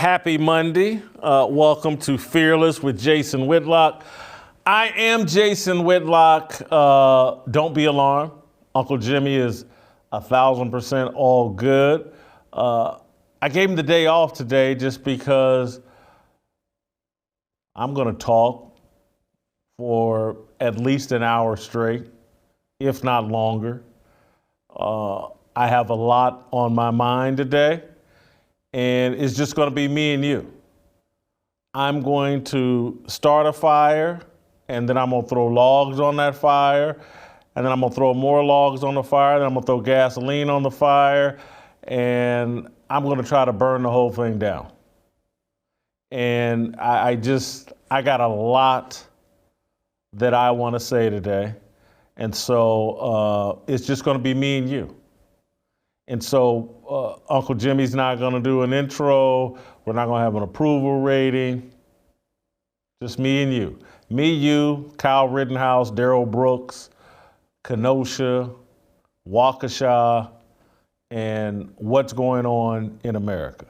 Happy Monday. Welcome to Fearless with Jason Whitlock. I am Jason Whitlock. Don't be alarmed. Uncle Jimmy is 1,000% all good. I gave him the day off today just because I'm going to talk for at least an hour straight, if not longer. I have a lot on my mind today, and it's just going to be me and you. I'm going to start a fire, and then I'm going to throw logs on that fire, and then I'm going to throw more logs on the fire, then I'm going to throw gasoline on the fire, and I'm going to try to burn the whole thing down. And I got a lot that I want to say today, and so it's just going to be me and you. And so Uncle Jimmy's not going to do an intro. We're not going to have an approval rating. Just me and you. Me, you, Kyle Rittenhouse, Darrell Brooks, Kenosha, Waukesha, and what's going on in America.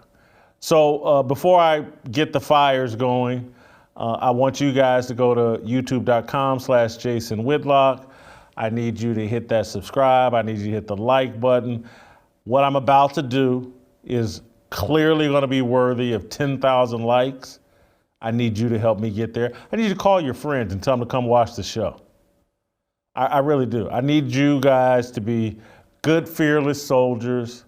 So before I get the fires going, I want you guys to go to youtube.com/Jason Whitlock. I need you to hit that subscribe. I need you to hit the like button. What I'm about to do is clearly going to be worthy of 10,000 likes. I need you to help me get there. I need you to call your friends and tell them to come watch the show. I really do. I need you guys to be good, fearless soldiers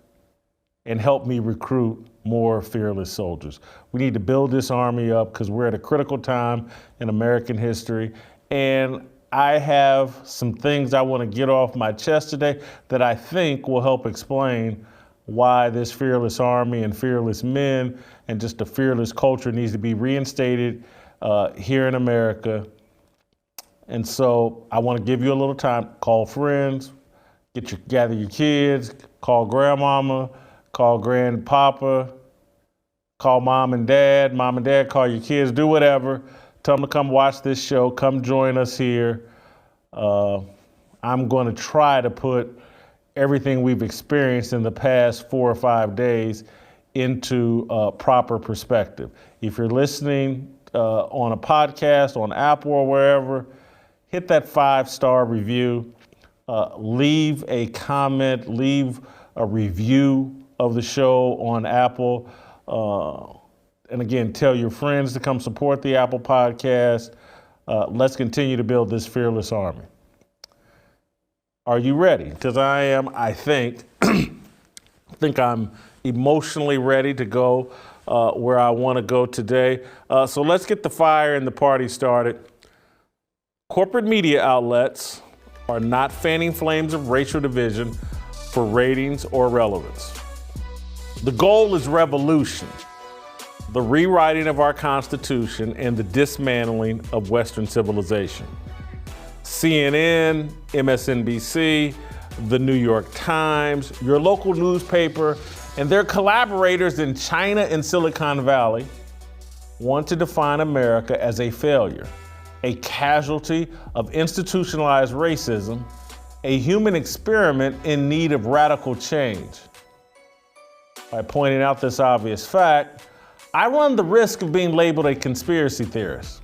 and help me recruit more fearless soldiers. We need to build this army up because we're at a critical time in American history. And I have some things I want to get off my chest today that I think will help explain why this fearless army and fearless men and just a fearless culture needs to be reinstated here in America. And so I want to give you a little time. Call friends, gather your kids, call grandmama, call grandpapa, call mom and dad. Mom and dad, call your kids, do whatever. Tell them to come watch this show. Come join us here. I'm going to try to put everything we've experienced in the past 4 or 5 days into proper perspective. If you're listening on a podcast, on Apple or wherever, hit that 5-star review. Leave a comment, leave a review of the show on Apple. And again, tell your friends to come support the Apple Podcast. Let's continue to build this fearless army. Are you ready? Because I am, I think. I think I'm emotionally ready to go where I want to go today. So let's get the fire and the party started. Corporate media outlets are not fanning flames of racial division for ratings or relevance. The goal is revolution, the rewriting of our Constitution and the dismantling of Western civilization. CNN, MSNBC, the New York Times, your local newspaper, and their collaborators in China and Silicon Valley want to define America as a failure, a casualty of institutionalized racism, a human experiment in need of radical change. By pointing out this obvious fact, I run the risk of being labeled a conspiracy theorist.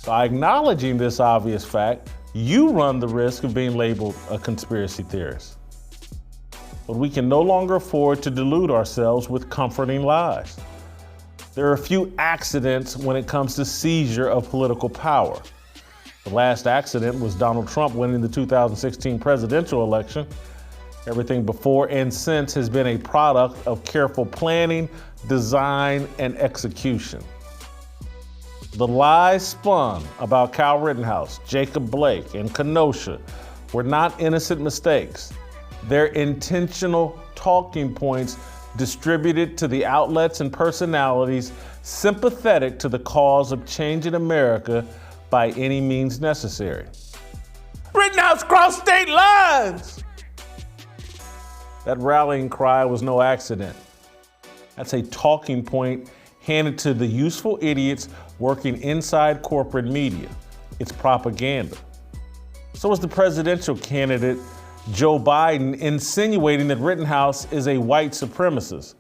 By acknowledging this obvious fact, you run the risk of being labeled a conspiracy theorist. But we can no longer afford to delude ourselves with comforting lies. There are a few accidents when it comes to seizure of political power. The last accident was Donald Trump winning the 2016 presidential election. Everything before and since has been a product of careful planning, design, and execution. The lies spun about Kyle Rittenhouse, Jacob Blake, and Kenosha were not innocent mistakes. They're intentional talking points distributed to the outlets and personalities sympathetic to the cause of changing America by any means necessary. Rittenhouse crossed state lines! That rallying cry was no accident. That's a talking point handed to the useful idiots working inside corporate media. It's propaganda. So is the presidential candidate Joe Biden insinuating that Rittenhouse is a white supremacist.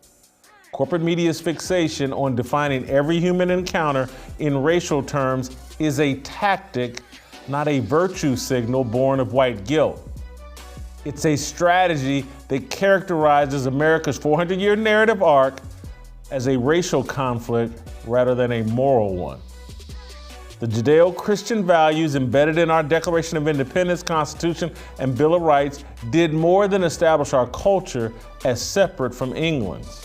Corporate media's fixation on defining every human encounter in racial terms is a tactic, not a virtue signal born of white guilt. It's a strategy that characterizes America's 400-year narrative arc as a racial conflict rather than a moral one. The Judeo-Christian values embedded in our Declaration of Independence, Constitution, and Bill of Rights did more than establish our culture as separate from England's.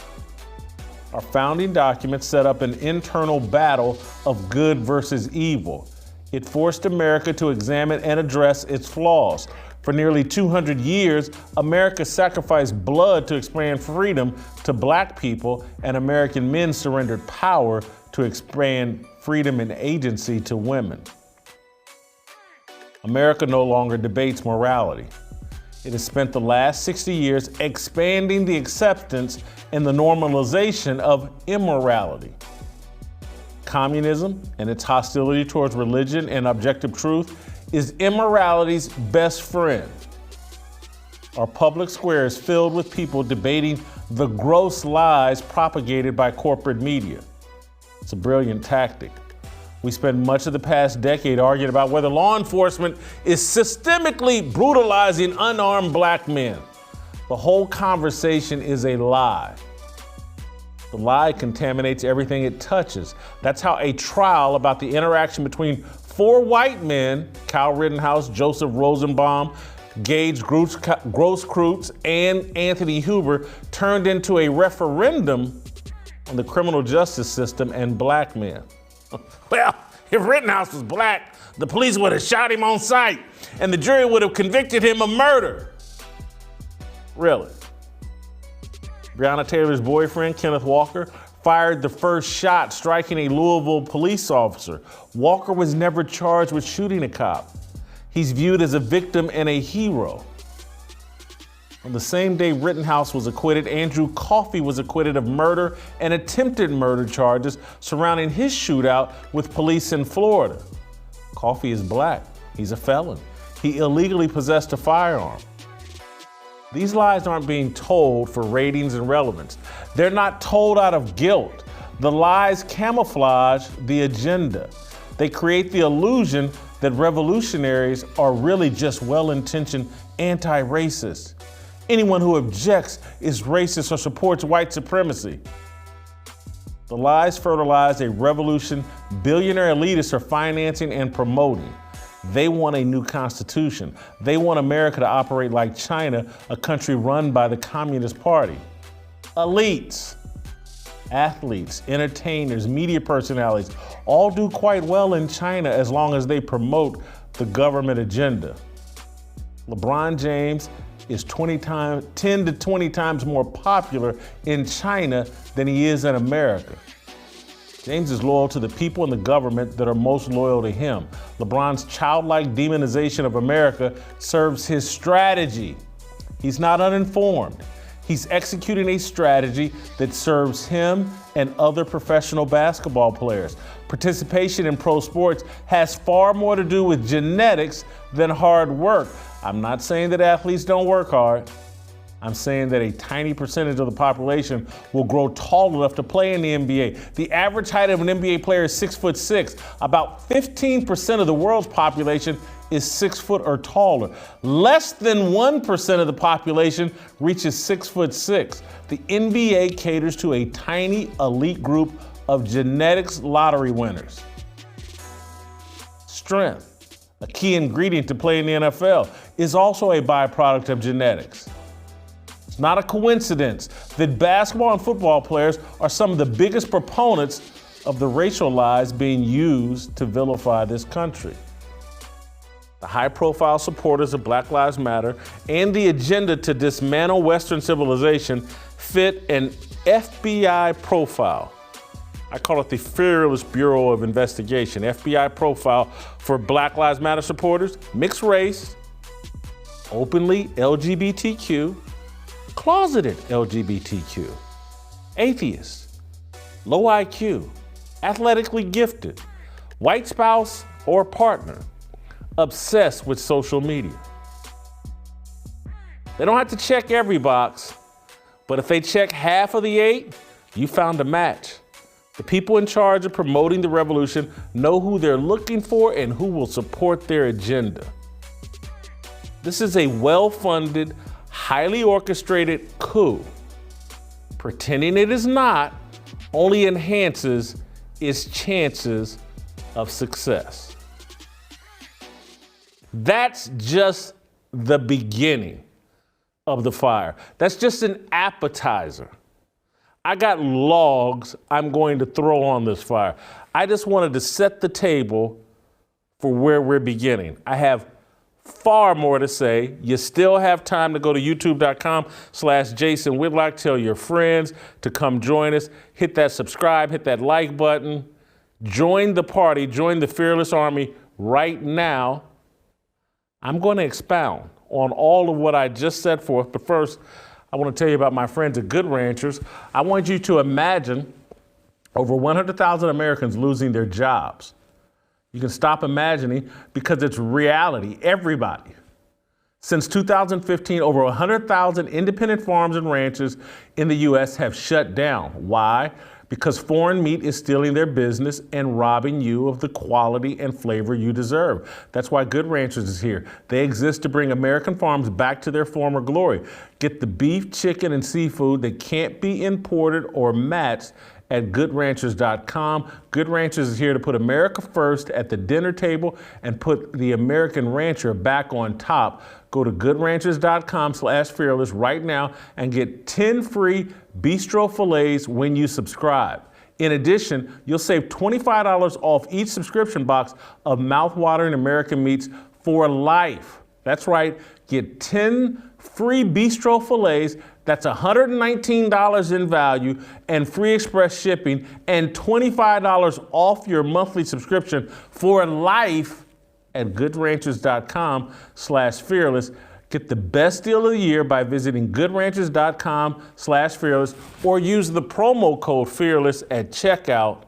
Our founding documents set up an internal battle of good versus evil. It forced America to examine and address its flaws. For nearly 200 years, America sacrificed blood to expand freedom to black people, and American men surrendered power to expand freedom and agency to women. America no longer debates morality. It has spent the last 60 years expanding the acceptance and the normalization of immorality. Communism and its hostility towards religion and objective truth is immorality's best friend. Our public square is filled with people debating the gross lies propagated by corporate media. It's a brilliant tactic. We spent much of the past decade arguing about whether law enforcement is systemically brutalizing unarmed black men. The whole conversation is a lie. The lie contaminates everything it touches. That's how a trial about the interaction between 4 white men, Kyle Rittenhouse, Joseph Rosenbaum, Gage Grosskreutz, and Anthony Huber, turned into a referendum on the criminal justice system and black men. Well, if Rittenhouse was black, the police would have shot him on sight, and the jury would have convicted him of murder. Really? Breonna Taylor's boyfriend, Kenneth Walker, fired the first shot, striking a Louisville police officer. Walker was never charged with shooting a cop. He's viewed as a victim and a hero. On the same day Rittenhouse was acquitted, Andrew Coffey was acquitted of murder and attempted murder charges surrounding his shootout with police in Florida. Coffey is black. He's a felon. He illegally possessed a firearm. These lies aren't being told for ratings and relevance. They're not told out of guilt. The lies camouflage the agenda. They create the illusion that revolutionaries are really just well-intentioned anti-racists. Anyone who objects is racist or supports white supremacy. The lies fertilize a revolution billionaire elitists are financing and promoting. They want a new constitution. They want America to operate like China, a country run by the Communist Party. Elites, athletes, entertainers, media personalities all do quite well in China as long as they promote the government agenda. LeBron James is 10 to 20 times more popular in China than he is in America. James is loyal to the people and the government that are most loyal to him. LeBron's childlike demonization of America serves his strategy. He's not uninformed. He's executing a strategy that serves him and other professional basketball players. Participation in pro sports has far more to do with genetics than hard work. I'm not saying that athletes don't work hard. I'm saying that a tiny percentage of the population will grow tall enough to play in the NBA. The average height of an NBA player is 6'6". About 15% of the world's population is 6 foot or taller. Less than 1% of the population reaches 6'6". The NBA caters to a tiny elite group of genetics lottery winners. Strength, a key ingredient to play in the NFL, is also a byproduct of genetics. It's not a coincidence that basketball and football players are some of the biggest proponents of the racial lies being used to vilify this country. The high-profile supporters of Black Lives Matter and the agenda to dismantle Western civilization fit an FBI profile. I call it the Fearless Bureau of Investigation. FBI profile for Black Lives Matter supporters: mixed race, openly LGBTQ, closeted LGBTQ, atheist, low IQ, athletically gifted, white spouse or partner, obsessed with social media. They don't have to check every box, but if they check half of the 8, You found a match. The people in charge of promoting the revolution know who they're looking for and who will support their agenda. This is a well-funded, highly orchestrated coup. Pretending it is not only enhances its chances of success. That's just the beginning of the fire. That's just an appetizer. I got logs I'm going to throw on this fire. I just wanted to set the table for where we're beginning. I have far more to say. You still have time to go to youtube.com/Jason Whitlock. Tell your friends to come join us. Hit that subscribe, hit that like button. Join the party, join the Fearless Army right now. I'm going to expound on all of what I just set forth, but first, I want to tell you about my friends at Good Ranchers. I want you to imagine over 100,000 Americans losing their jobs. You can stop imagining because it's reality. Everybody. Since 2015, over 100,000 independent farms and ranches in the U.S. have shut down. Why? Because foreign meat is stealing their business and robbing you of the quality and flavor you deserve. That's why Good Ranchers is here. They exist to bring American farms back to their former glory. Get the beef, chicken, and seafood that can't be imported or matched at goodranchers.com. Good Ranchers is here to put America first at the dinner table and put the American rancher back on top. Go to goodranchers.com/fearless right now and get 10 free bistro fillets when you subscribe. In addition, you'll save $25 off each subscription box of mouthwatering American meats for life. That's right, get 10 free bistro fillets. That's $119 in value and free express shipping and $25 off your monthly subscription for life at goodranchers.com/fearless. Get the best deal of the year by visiting goodranchers.com/fearless or use the promo code fearless at checkout.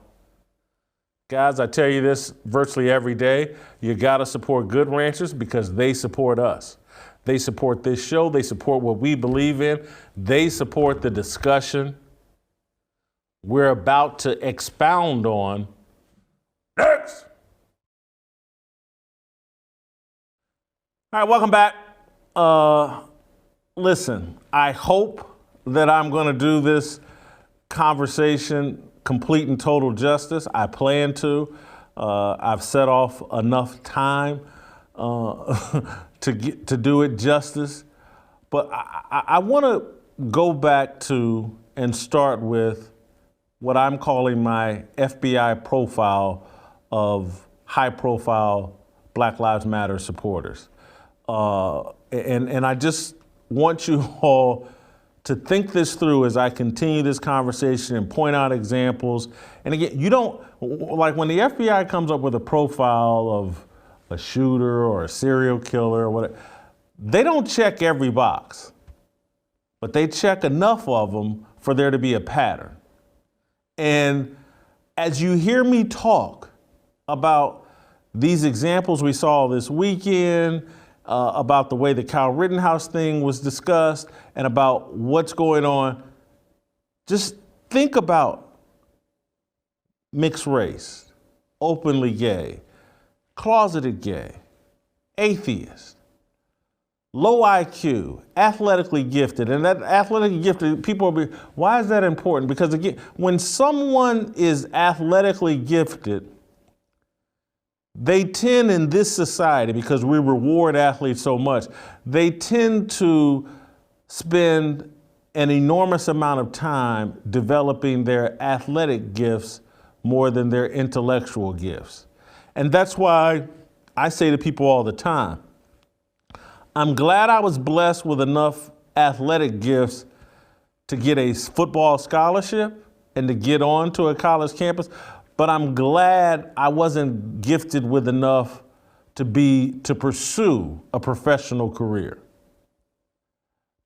Guys, I tell you this virtually every day. You got to support Good Ranchers because they support us. They support this show. They support what we believe in. They support the discussion we're about to expound on next. All right, welcome back. Listen, I hope that I'm going to do this conversation complete and total justice. I plan to. I've set off enough time to do it justice. But I want to go back to and start with what I'm calling my FBI profile of high-profile Black Lives Matter supporters. And I just want you all to think this through as I continue this conversation and point out examples. And again, you don't, like when the FBI comes up with a profile of a shooter or a serial killer or whatever, they don't check every box, but they check enough of them for there to be a pattern. And as you hear me talk about these examples we saw this weekend, about the way the Kyle Rittenhouse thing was discussed and about what's going on, just think about mixed race, openly gay, closeted gay, atheist, low IQ, athletically gifted. And that athletically gifted, people will be, why is that important? Because again, when someone is athletically gifted, they tend in this society, because we reward athletes so much, they tend to spend an enormous amount of time developing their athletic gifts more than their intellectual gifts. And that's why I say to people all the time, I'm glad I was blessed with enough athletic gifts to get a football scholarship and to get on to a college campus. But I'm glad I wasn't gifted with enough to pursue a professional career,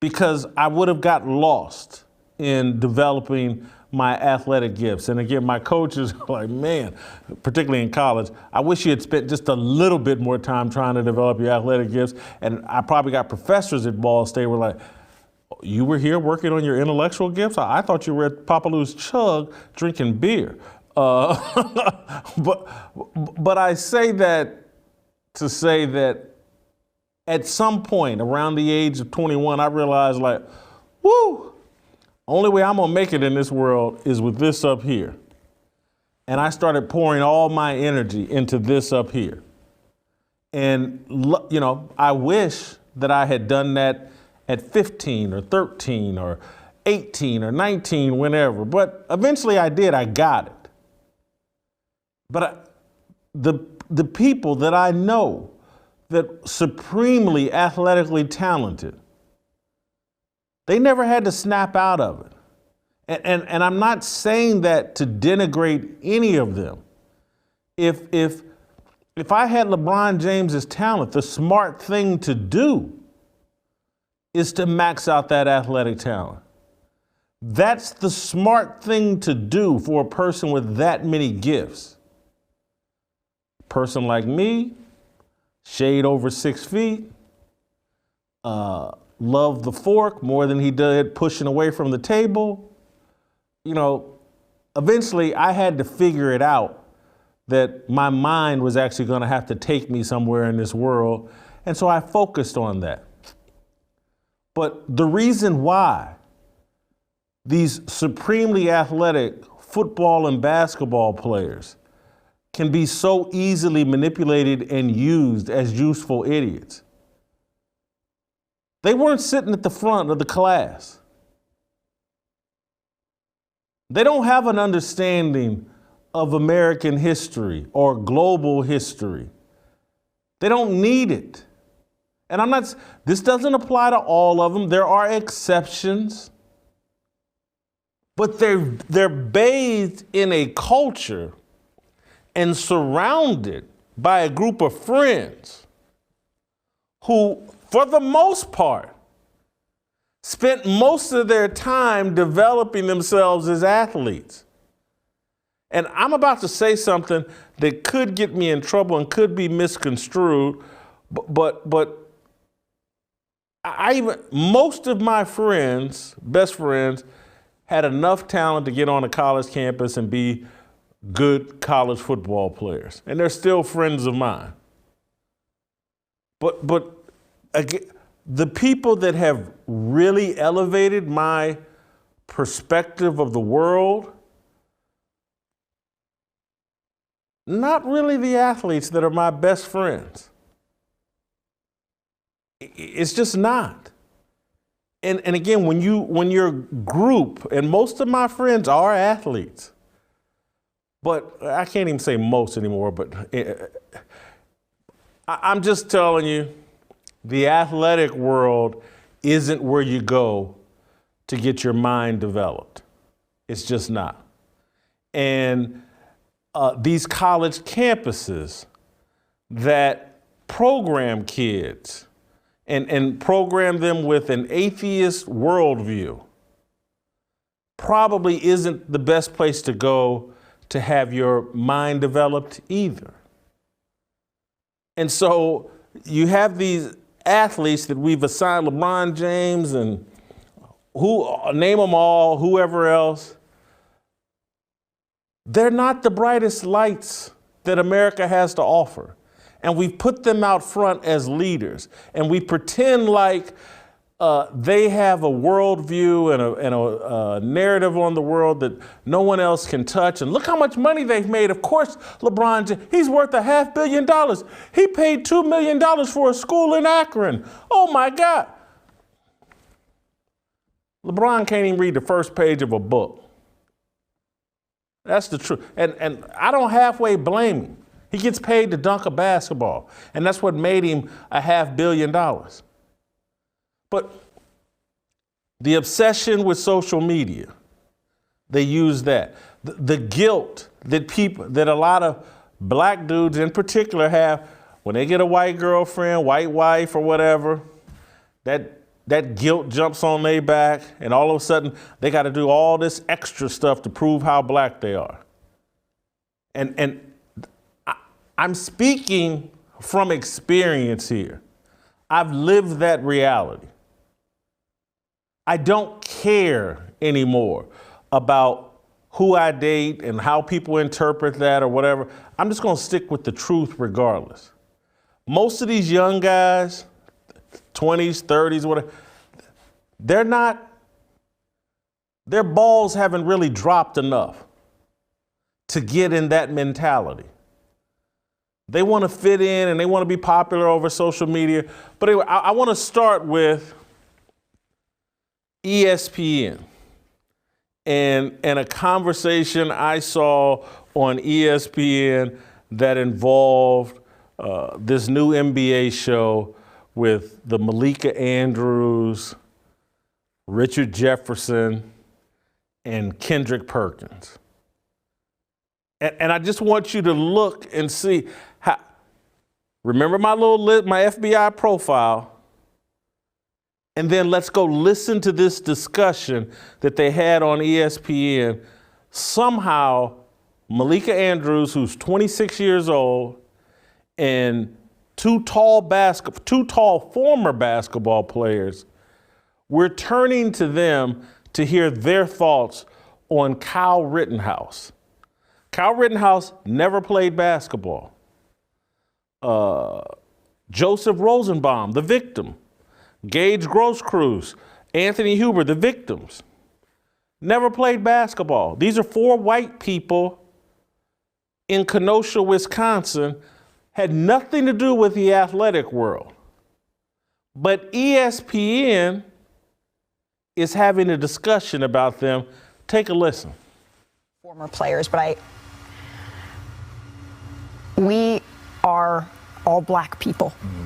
because I would have got lost in developing my athletic gifts. And again, my coaches are like, man, particularly in college, I wish you had spent just a little bit more time trying to develop your athletic gifts. And I probably got professors at Ball State who were like, You were here working on your intellectual gifts? I thought you were at Papa Lou's Chug drinking beer. But I say that to say that at some point around the age of 21, I realized like, woo, only way I'm gonna make it in this world is with this up here. And I started pouring all my energy into this up here. And, you know, I wish that I had done that at 15 or 13 or 18 or 19, whenever. But eventually I did, I got it. But the people that I know that supremely athletically talented, they never had to snap out of it. And I'm not saying that to denigrate any of them. If I had LeBron James's talent, the smart thing to do is to max out that athletic talent. That's the smart thing to do for a person with that many gifts. A person like me, shade over 6 feet, loved the fork more than he did pushing away from the table. You know, eventually I had to figure it out that my mind was actually going to have to take me somewhere in this world. And so I focused on that. But the reason why these supremely athletic football and basketball players can be so easily manipulated and used as useful idiots, they weren't sitting at the front of the class. They don't have an understanding of American history or global history. They don't need it. And this doesn't apply to all of them. There are exceptions. But they're bathed in a culture and surrounded by a group of friends who, for the most part, spent most of their time developing themselves as athletes. And I'm about to say something that could get me in trouble and could be misconstrued, but most of my friends, best friends, had enough talent to get on a college campus and be good college football players. And they're still friends of mine. But again, the people that have really elevated my perspective of the world, not really the athletes that are my best friends. It's just not. And again, when your group, and most of my friends are athletes, but I can't even say most anymore, but I'm just telling you, the athletic world isn't where you go to get your mind developed. It's just not. And these college campuses that program kids and program them with an atheist worldview probably isn't the best place to go to have your mind developed either. And so you have these athletes that we've assigned, LeBron James and name them all, whoever else. They're not the brightest lights that America has to offer. And we've put them out front as leaders. And we pretend like they have a worldview and a narrative on the world that no one else can touch. And look how much money they've made. Of course, LeBron James, he's worth $500 million. He paid $2 million for a school in Akron. Oh my God. LeBron can't even read the first page of a book. That's the truth. And I don't halfway blame him. He gets paid to dunk a basketball. And that's what made him $500 million. But the obsession with social media, they use that. The guilt that a lot of black dudes in particular have when they get a white girlfriend, white wife or whatever, that guilt jumps on their back, and all of a sudden they got to do all this extra stuff to prove how black they are. And I'm speaking from experience here. I've lived that reality. I don't care anymore about who I date and how people interpret that or whatever. I'm just going to stick with the truth regardless. Most of these young guys, 20s, 30s, whatever, their balls haven't really dropped enough to get in that mentality. They want to fit in and they want to be popular over social media. But anyway, I want to start with ESPN and a conversation I saw on ESPN that involved this new NBA show with the Malika Andrews, Richard Jefferson, and Kendrick Perkins. And I just want you to look and see how, remember my my FBI profile, and then let's go listen to this discussion that they had on ESPN. Somehow, Malika Andrews, who's 26 years old, and two tall former basketball players, we're turning to them to hear their thoughts on Kyle Rittenhouse. Kyle Rittenhouse never played basketball. Joseph Rosenbaum, the victim. Gage Groscrews, Anthony Huber, the victims. Never played basketball. These are 4 white people in Kenosha, Wisconsin, had nothing to do with the athletic world. But ESPN is having a discussion about them. Take a listen. Former players, but we are all black people. Mm-hmm.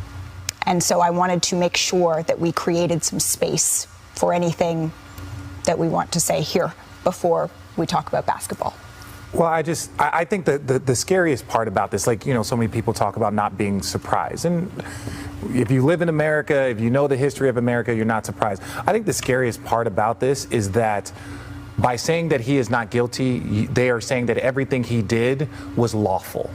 And so I wanted to make sure that we created some space for anything that we want to say here before we talk about basketball. Well, I think that the scariest part about this, like, so many people talk about not being surprised. And if you live in America, if you know the history of America, you're not surprised. I think the scariest part about this is that by saying that he is not guilty, they are saying that everything he did was lawful.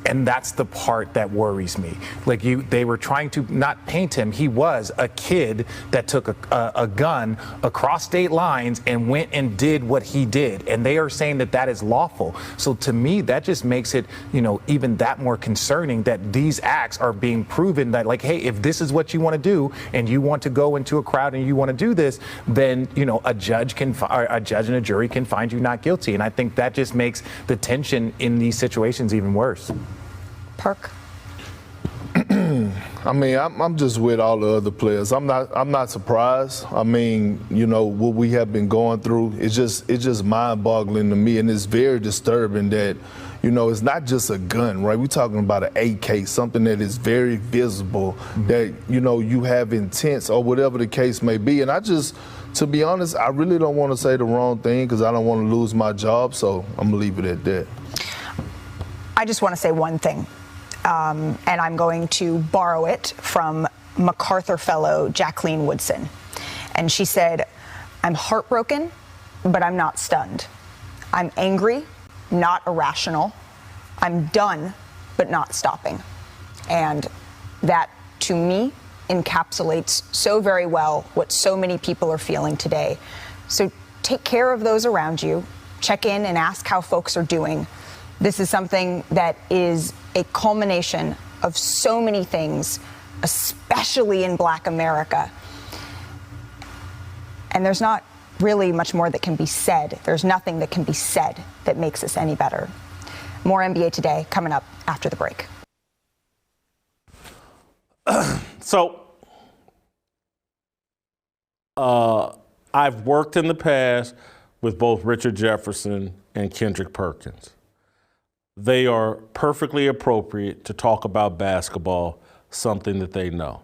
And that's the part that worries me. Like, they were trying to not paint him. He was a kid that took a gun across state lines and went and did what he did. And they are saying that that is lawful. So to me, that just makes it, even that more concerning that these acts are being proven that, like, hey, if this is what you want to do and you want to go into a crowd and you want to do this, then, a judge and a jury can find you not guilty. And I think that just makes the tension in these situations even worse. Perk? I mean, I'm just with all the other players. I'm not surprised. I mean, what we have been going through, it's just mind-boggling to me, and it's very disturbing that, it's not just a gun, right? We're talking about an AK, something that is very visible, mm-hmm. that, you have intents or whatever the case may be. And to be honest, I really don't want to say the wrong thing because I don't want to lose my job, so I'm going to leave it at that. I just want to say one thing. And I'm going to borrow it from MacArthur Fellow Jacqueline Woodson. And she said, "I'm heartbroken, but I'm not stunned. I'm angry, not irrational. I'm done, but not stopping." And that, to me, encapsulates so very well what so many people are feeling today. So take care of those around you. Check in and ask how folks are doing. This is something that is a culmination of so many things, especially in Black America. And there's not really much more that can be said. There's nothing that can be said that makes this any better. More NBA Today coming up after the break. So, I've worked in the past with both Richard Jefferson and Kendrick Perkins. They are perfectly appropriate to talk about basketball, something that they know.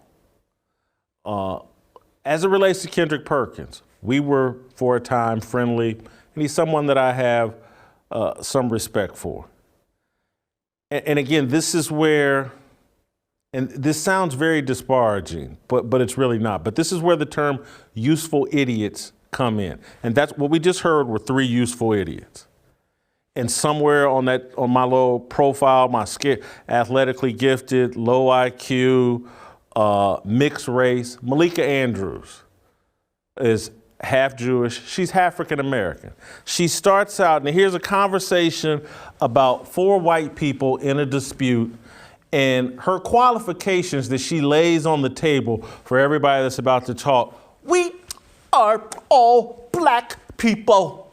As it relates to Kendrick Perkins, we were for a time friendly, and he's someone that I have some respect for. And again, this is where, and this sounds very disparaging, but it's really not. But this is where the term useful idiots come in. And that's what we just heard were 3 useful idiots. And somewhere on my little profile, my athletically gifted, low IQ, mixed race, Malika Andrews. is half Jewish. She's African American. She starts out, and here's a conversation about 4 white people in a dispute, and her qualifications that she lays on the table for everybody that's about to talk. We are all black people.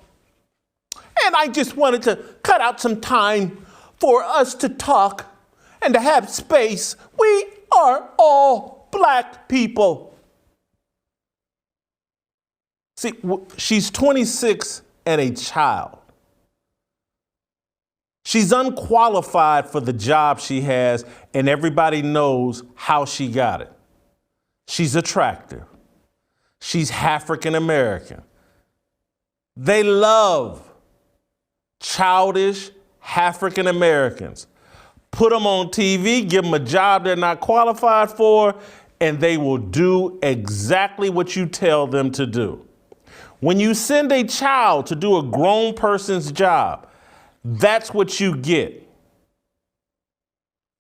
And I just wanted to cut out some time for us to talk and to have space. We are all black people. See, she's 26 and a child. She's unqualified for the job she has, and everybody knows how she got it. She's attractive. She's African American. They love childish African Americans. Put them on TV, give them a job they're not qualified for, and they will do exactly what you tell them to do. When you send a child to do a grown person's job, that's what you get.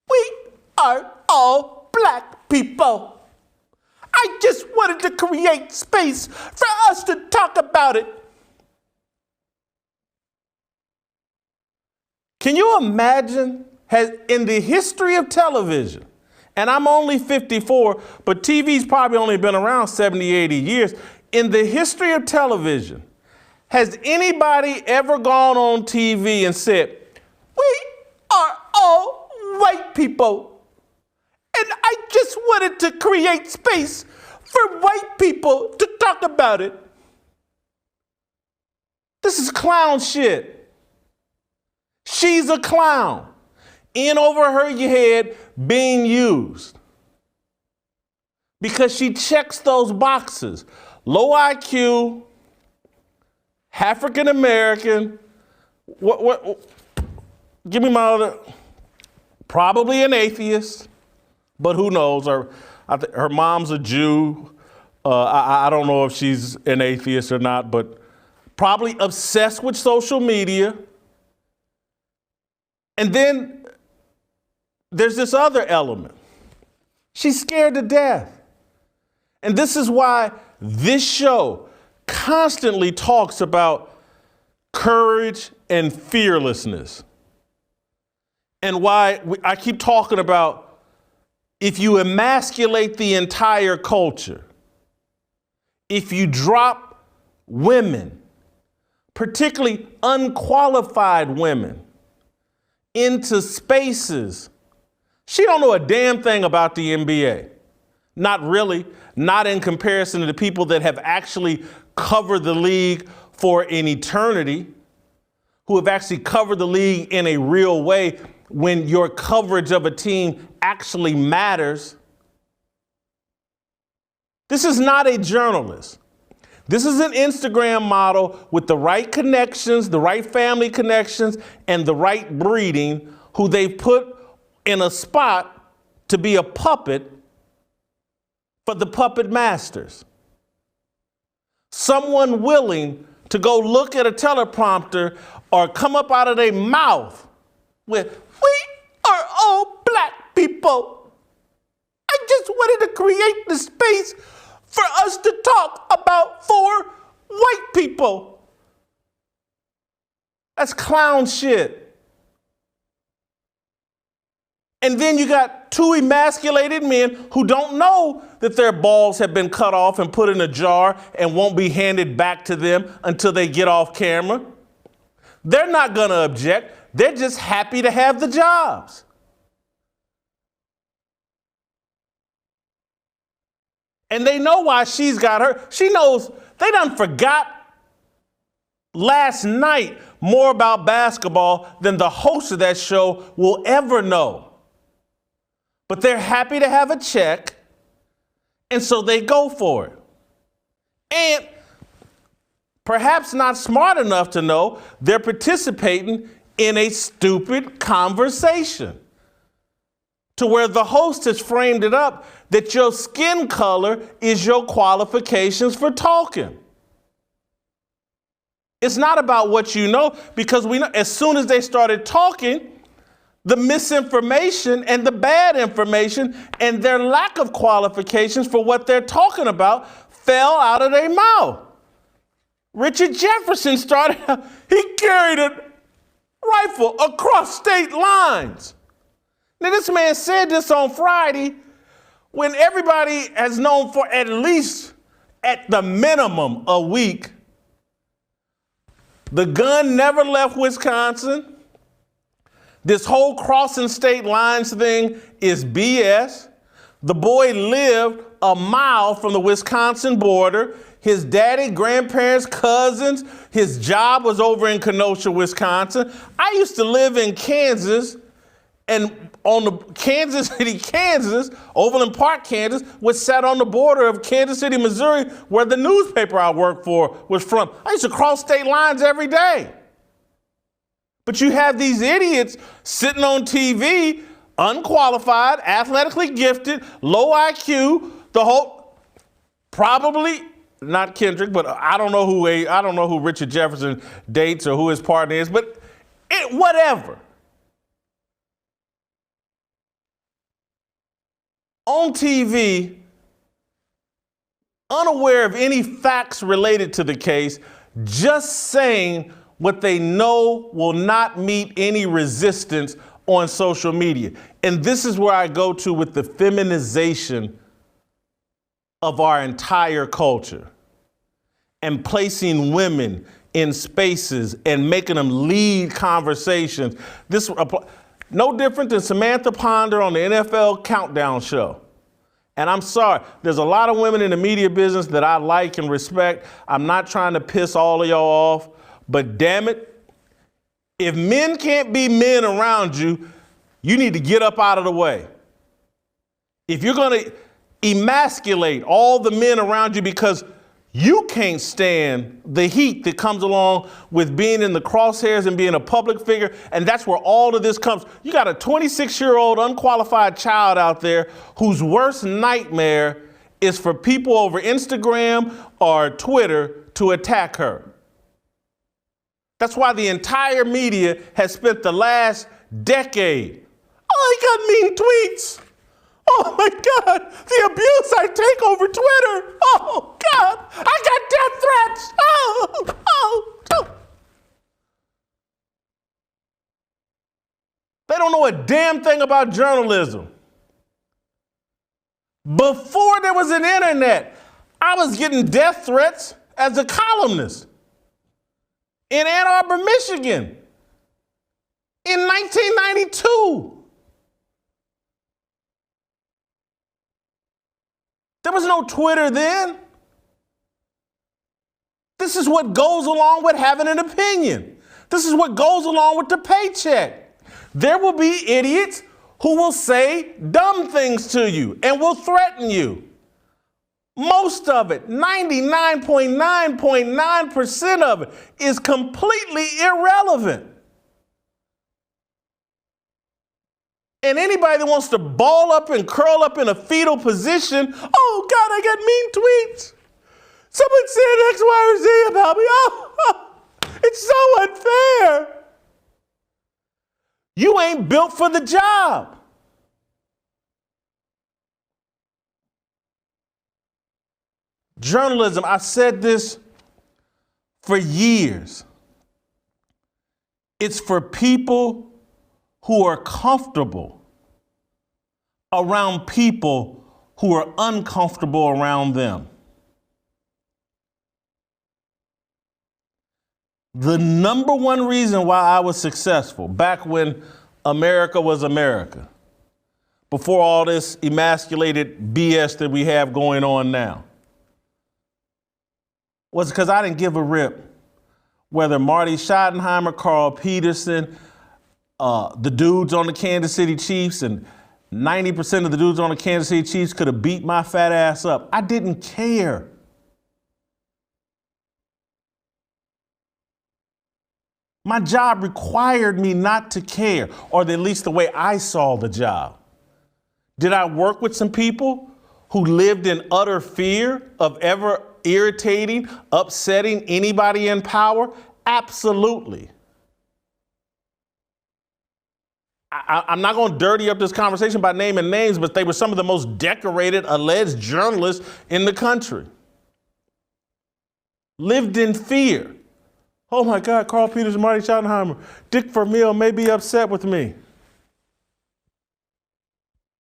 We are all black people. I just wanted to create space for us to talk about it. Can you imagine, in the history of television, and I'm only 54, but TV's probably only been around 70, 80 years. In the history of television, has anybody ever gone on TV and said, we are all white people, and I just wanted to create space for white people to talk about it? This is clown shit. She's a clown, in over her head, being used. Because she checks those boxes. Low IQ, African American, give me my other, probably an atheist, but who knows? Her mom's a Jew. I don't know if she's an atheist or not, but probably obsessed with social media. And then there's this other element. She's scared to death. And this is why this show constantly talks about courage and fearlessness. And why I keep talking about, if you emasculate the entire culture, if you drop women, particularly unqualified women, into spaces, she don't know a damn thing about the NBA. Not really, not in comparison to the people that have actually covered the league for an eternity, who have actually covered the league in a real way when your coverage of a team actually matters. This is not a journalist. This is an Instagram model with the right connections, the right family connections, and the right breeding, who they've put in a spot to be a puppet for the puppet masters. Someone willing to go look at a teleprompter or come up out of their mouth with, we are all black people. I just wanted to create the space for us to talk about 4 white people. That's clown shit. And then you got 2 emasculated men who don't know that their balls have been cut off and put in a jar and won't be handed back to them until they get off camera. They're not going to object. They're just happy to have the jobs. And they know why she's got her. She knows they done forgot last night more about basketball than the host of that show will ever know. But they're happy to have a check, and so they go for it. And perhaps not smart enough to know they're participating in a stupid conversation, to where the host has framed it up that your skin color is your qualifications for talking. It's not about what you know, because we know as soon as they started talking, the misinformation and the bad information and their lack of qualifications for what they're talking about fell out of their mouth. Richard Jefferson he carried a rifle across state lines. Now, this man said this on Friday when everybody has known for at least, at the minimum, a week. The gun never left Wisconsin. This whole crossing state lines thing is BS. The boy lived a mile from the Wisconsin border. His daddy, grandparents, cousins, his job was over in Kenosha, Wisconsin. I used to live in Kansas, and on the Kansas City, Kansas, Overland Park, Kansas, was sat on the border of Kansas City, Missouri, where the newspaper I worked for was from. I used to cross state lines every day. But you have these idiots sitting on TV, unqualified, athletically gifted, low IQ, probably not Kendrick, but I don't know who Richard Jefferson dates or who his partner is, but whatever. On TV, unaware of any facts related to the case, just saying what they know will not meet any resistance on social media. And this is where I go to with the feminization of our entire culture and placing women in spaces and making them lead conversations. No different than Samantha Ponder on the NFL Countdown show. And I'm sorry, there's a lot of women in the media business that I like and respect. I'm not trying to piss all of y'all off, but damn it, if men can't be men around you, you need to get up out of the way. If you're going to emasculate all the men around you because you can't stand the heat that comes along with being in the crosshairs and being a public figure, and that's where all of this comes. You got a 26-year-old unqualified child out there whose worst nightmare is for people over Instagram or Twitter to attack her. That's why the entire media has spent the last decade. Oh, he got mean tweets. Oh my God, the abuse I take over Twitter. Oh God, I got death threats. Oh. They don't know a damn thing about journalism. Before there was an internet, I was getting death threats as a columnist in Ann Arbor, Michigan in 1992. There was no Twitter then. This is what goes along with having an opinion. This is what goes along with the paycheck. There will be idiots who will say dumb things to you and will threaten you. Most of it, 99.9% of it, is completely irrelevant. And anybody that wants to ball up and curl up in a fetal position, oh God, I got mean tweets. Someone said X, Y, or Z about me. Oh, it's so unfair. You ain't built for the job. Journalism, I said this for years. It's for people who are comfortable around people who are uncomfortable around them. The number one reason why I was successful back when America was America, before all this emasculated BS that we have going on now, was because I didn't give a rip whether Marty Schottenheimer, Carl Peterson, the dudes on the Kansas City Chiefs, and 90% of the dudes on the Kansas City Chiefs could have beat my fat ass up. I didn't care. My job required me not to care, or at least the way I saw the job. Did I work with some people who lived in utter fear of ever irritating, upsetting anybody in power? Absolutely. I'm not going to dirty up this conversation by naming names, but they were some of the most decorated alleged journalists in the country. lived in fear. Oh my God, Carl Peters and Marty Schottenheimer, Dick Vermeil may be upset with me.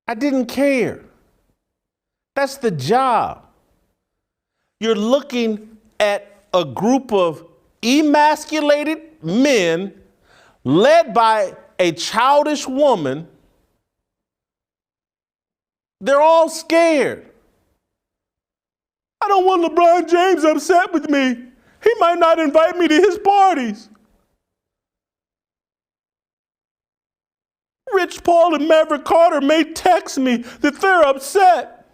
I didn't care. That's the job. You're looking at a group of emasculated men led by a childish woman. They're all scared. I don't want LeBron James upset with me. He might not invite me to his parties. Rich Paul and Maverick Carter may text me that they're upset.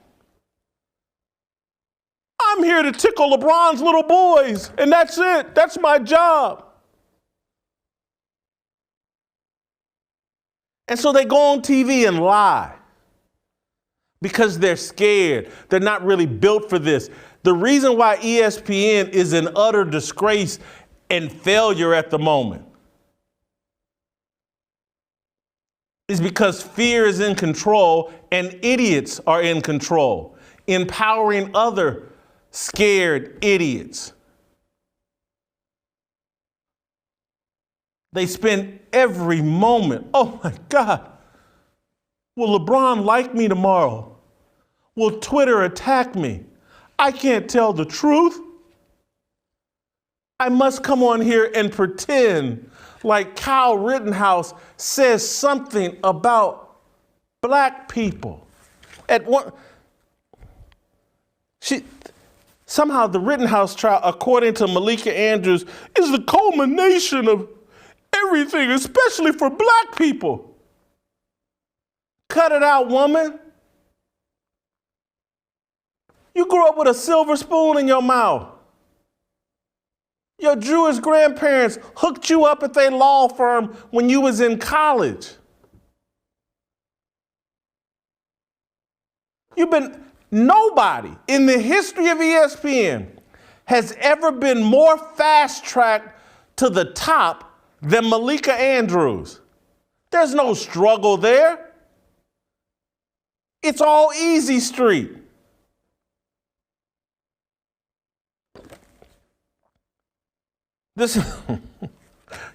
I'm here to tickle LeBron's little boys, and that's it. That's my job. And so they go on TV and lie because they're scared. They're not really built for this. The reason why ESPN is an utter disgrace and failure at the moment is because fear is in control and idiots are in control, empowering other scared idiots. They spend every moment, oh my God, will LeBron like me tomorrow? Will Twitter attack me? I can't tell the truth. I must come on here and pretend like Kyle Rittenhouse says something about black people. Somehow the Rittenhouse trial, according to Malika Andrews, is the culmination of everything, especially for black people. Cut it out, woman. You grew up with a silver spoon in your mouth. Your Jewish grandparents hooked you up at their law firm when you was in college. Nobody in the history of ESPN has ever been more fast-tracked to the top than Malika Andrews. There's no struggle there. It's all easy street. This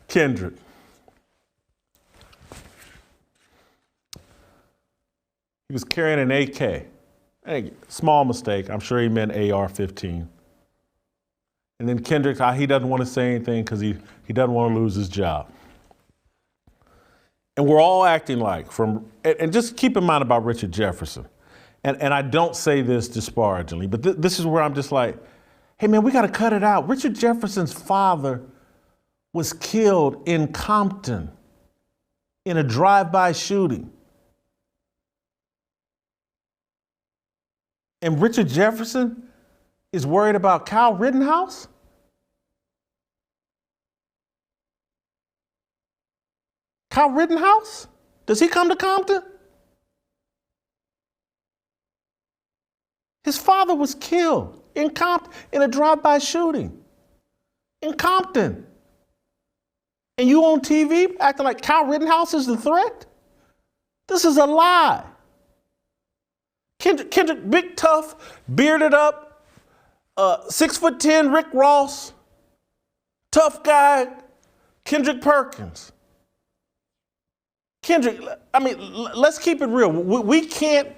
Kendrick. He was carrying an AK. Hey, small mistake. I'm sure he meant AR-15. And then Kendrick, he doesn't want to say anything because he doesn't want to lose his job. And we're all acting like, and just keep in mind about Richard Jefferson. And I don't say this disparagingly, but this is where I'm just like, hey man, we got to cut it out. Richard Jefferson's father was killed in Compton in a drive-by shooting. And Richard Jefferson is worried about Kyle Rittenhouse? Kyle Rittenhouse? Does he come to Compton? His father was killed in Compton in a drive-by shooting in Compton. And you on TV acting like Kyle Rittenhouse is the threat? This is a lie. Kendrick, big, tough, bearded up, 6'10" Rick Ross, tough guy, Kendrick Perkins. Kendrick, I mean, let's keep it real. We can't,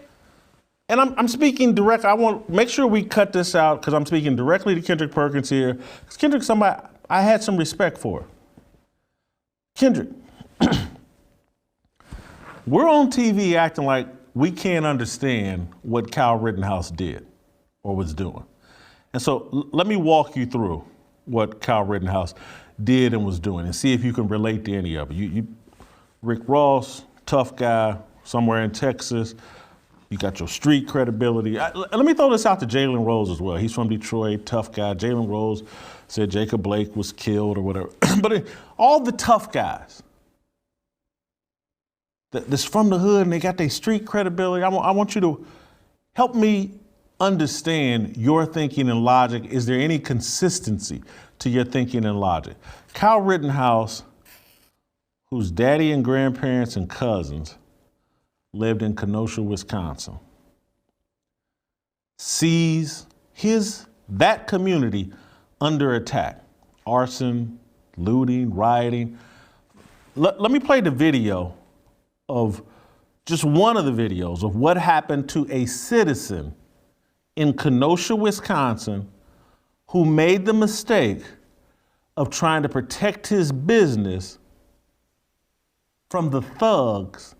and I'm speaking direct. I want to make sure we cut this out because I'm speaking directly to Kendrick Perkins here. Because Kendrick, somebody I had some respect for. Kendrick, we're on TV acting like we can't understand what Kyle Rittenhouse did or was doing. And so let me walk you through what Kyle Rittenhouse did and was doing and see if you can relate to any of it. Rick Ross, tough guy, somewhere in Texas. You got your street credibility. Let me throw this out to Jalen Rose as well. He's from Detroit, tough guy. Jalen Rose said Jacob Blake was killed or whatever. But all the tough guys that's from the hood and they got their street credibility, I want you to help me understand your thinking and logic. Is there any consistency to your thinking and logic? Kyle Rittenhouse, whose daddy and grandparents and cousins lived in Kenosha, Wisconsin, sees that community under attack. Arson, looting, rioting. Let me play the video of just one of the videos of what happened to a citizen in Kenosha, Wisconsin, who made the mistake of trying to protect his business from the thugs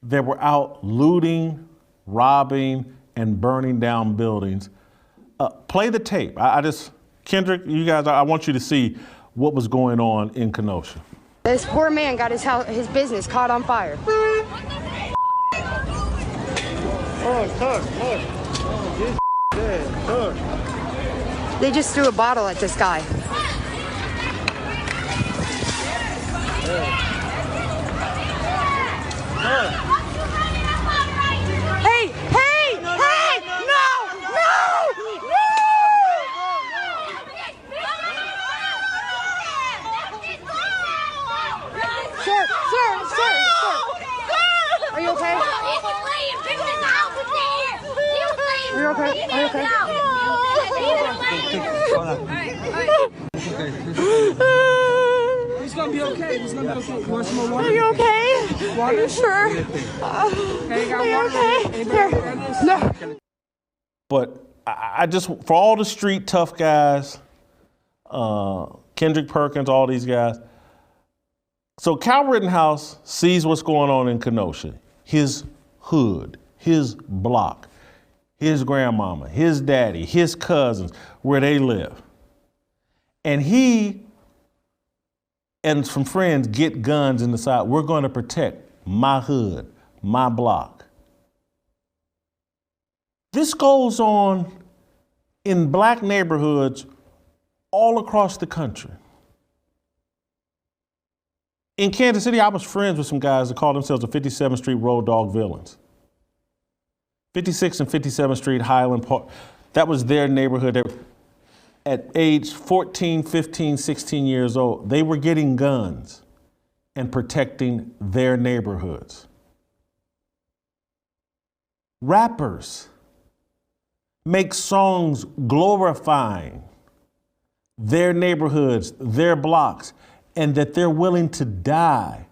that were out looting, robbing, and burning down buildings. Play the tape. Kendrick, you guys, I want you to see what was going on in Kenosha. This poor man got his business caught on fire. They just threw a bottle at this guy. Hey, hey, hey, no, no, no! Sir. Are you okay? Are you okay? Are you okay? He's gonna be okay. He's gonna be okay. You want some more water? Are you okay? Water? Sure. Hey, Are you okay? Here. No. But I just, for all the street tough guys, Kendrick Perkins, all these guys. So Kyle Rittenhouse sees what's going on in Kenosha, his hood, his block, his grandmama, his daddy, his cousins, where they live. And he and some friends get guns in the side. We're going to protect my hood, my block. This goes on in black neighborhoods all across the country. In Kansas City, I was friends with some guys that called themselves the 57th Street Road Dog Villains. 56th and 57th Street, Highland Park, that was their neighborhood. At age 14, 15, 16 years old, they were getting guns and protecting their neighborhoods. Rappers make songs glorifying their neighborhoods, their blocks, and that they're willing to die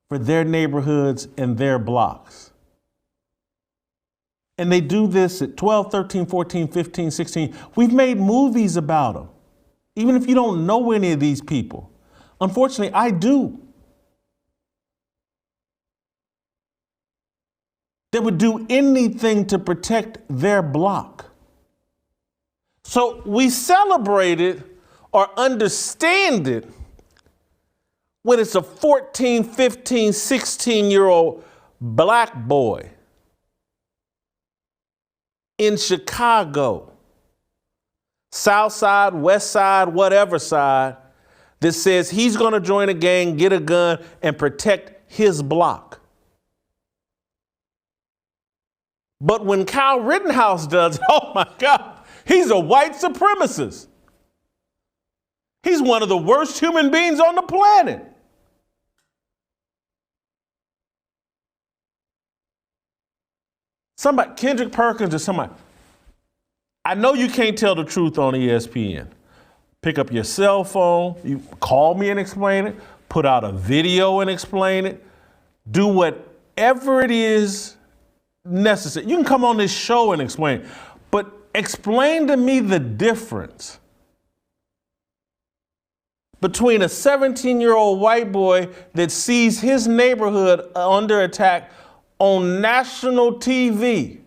for their neighborhoods and their blocks. And they do this at 12, 13, 14, 15, 16. We've made movies about them, even if you don't know any of these people. Unfortunately, I do. They would do anything to protect their block. So we celebrate it or understand it when it's a 14, 15, 16-year-old black boy in Chicago, South Side, West Side, whatever side, that says he's going to join a gang, get a gun, and protect his block. But when Kyle Rittenhouse does, oh my God, he's a white supremacist. He's one of the worst human beings on the planet. Somebody, Kendrick Perkins or somebody, I know you can't tell the truth on ESPN. Pick up your cell phone, you call me and explain it, put out a video and explain it, do whatever it is necessary. You can come on this show and explain, but explain to me the difference between a 17-year-old white boy that sees his neighborhood under attack on national TV,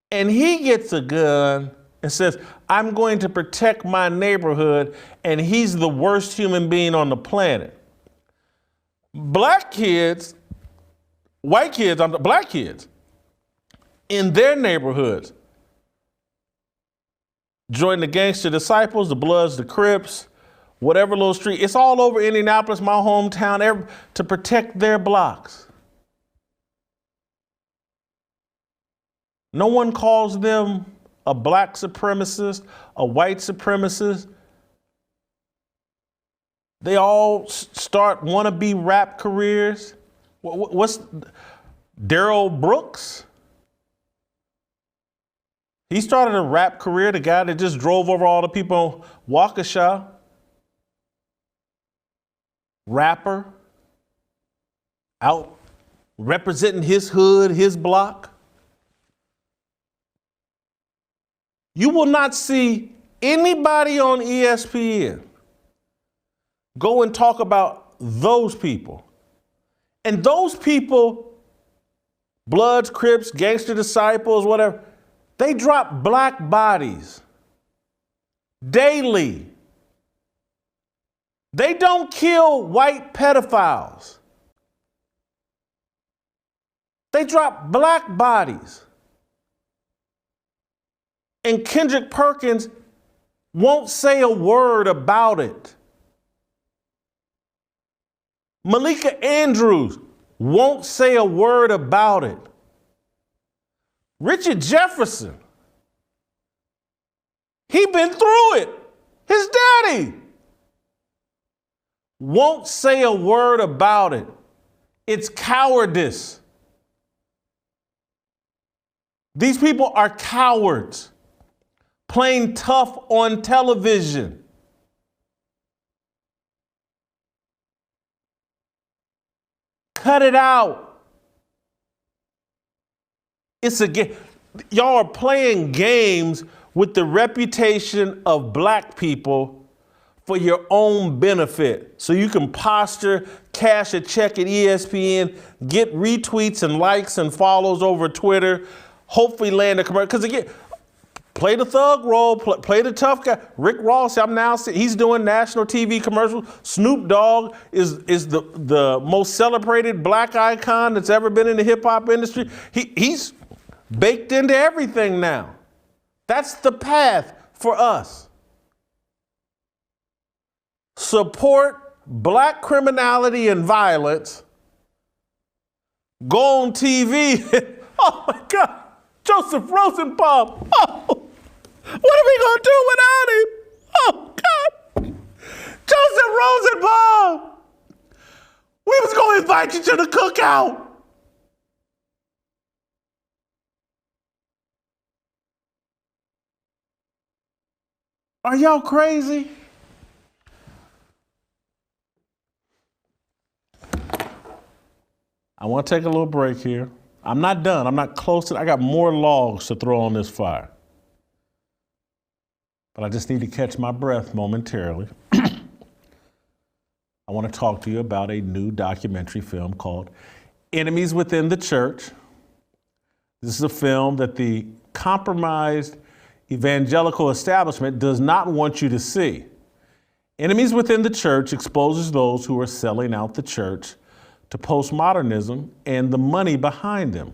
and he gets a gun and says, I'm going to protect my neighborhood, and he's the worst human being on the planet. Black kids, white kids, black kids, in their neighborhoods, join the Gangster Disciples, the Bloods, the Crips, whatever little street. It's all over Indianapolis, my hometown, to protect their blocks. No one calls them a black supremacist, a white supremacist. They all start wannabe rap careers. What's Darrell Brooks? He started a rap career, the guy that just drove over all the people in Waukesha. Rapper, out representing his hood, his block. You will not see anybody on ESPN go and talk about those people. And those people, Bloods, Crips, Gangster Disciples, whatever, they drop black bodies daily. They don't kill white pedophiles. They drop black bodies. And Kendrick Perkins won't say a word about it. Malika Andrews won't say a word about it. Richard Jefferson, he been through it. His daddy won't say a word about it. It's cowardice. These people are cowards, playing tough on television. Cut it out. It's a game. Y'all are playing games with the reputation of black people for your own benefit. So you can posture, cash a check at ESPN, get retweets and likes and follows over Twitter, hopefully land a commercial. Because again, play the thug role, play the tough guy. Rick Ross, he's doing national TV commercials. Snoop Dogg is the most celebrated black icon that's ever been in the hip hop industry. He's baked into everything now. That's the path for us. Support black criminality and violence. Go on TV. Oh my God, Joseph Rosenbaum. Oh. What are we going to do without him? Oh, God. Joseph Rosenbaum. We was going to invite you to the cookout. Are y'all crazy? I want to take a little break here. I'm not done. I'm not close to it. I got more logs to throw on this fire. But I just need to catch my breath momentarily. I want to talk to you about a new documentary film called Enemies Within the Church. This is a film that the compromised evangelical establishment does not want you to see. Enemies Within the Church exposes those who are selling out the church to postmodernism and the money behind them.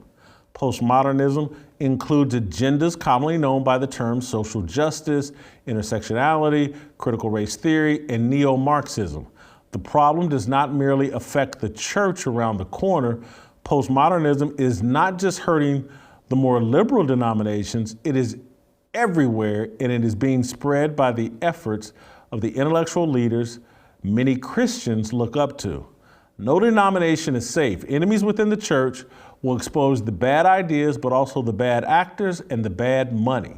Postmodernism includes agendas commonly known by the terms social justice, intersectionality, critical race theory, and neo-Marxism. The problem does not merely affect the church around the corner. Postmodernism is not just hurting the more liberal denominations, it is everywhere, and it is being spread by the efforts of the intellectual leaders many Christians look up to. No denomination is safe. Enemies Within the Church will expose the bad ideas, but also the bad actors and the bad money.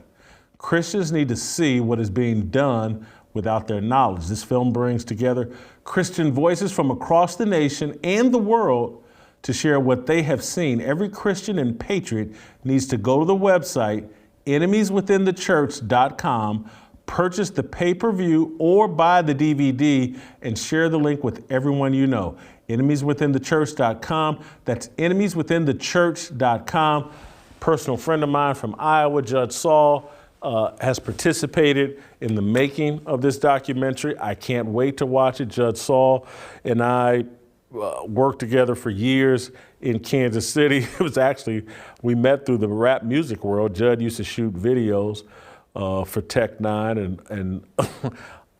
Christians need to see what is being done without their knowledge. This film brings together Christian voices from across the nation and the world to share what they have seen. Every Christian and patriot needs to go to the website, enemieswithinthechurch.com, purchase the pay-per-view or buy the DVD, and share the link with everyone you know. Enemieswithinthechurch.com. That's enemieswithinthechurch.com. Personal friend of mine from Iowa, Judge Saul, has participated in the making of this documentary. I can't wait to watch it. Judge Saul and I worked together for years in Kansas City. It was actually, we met through the rap music world. Judd used to shoot videos for Tech Nine and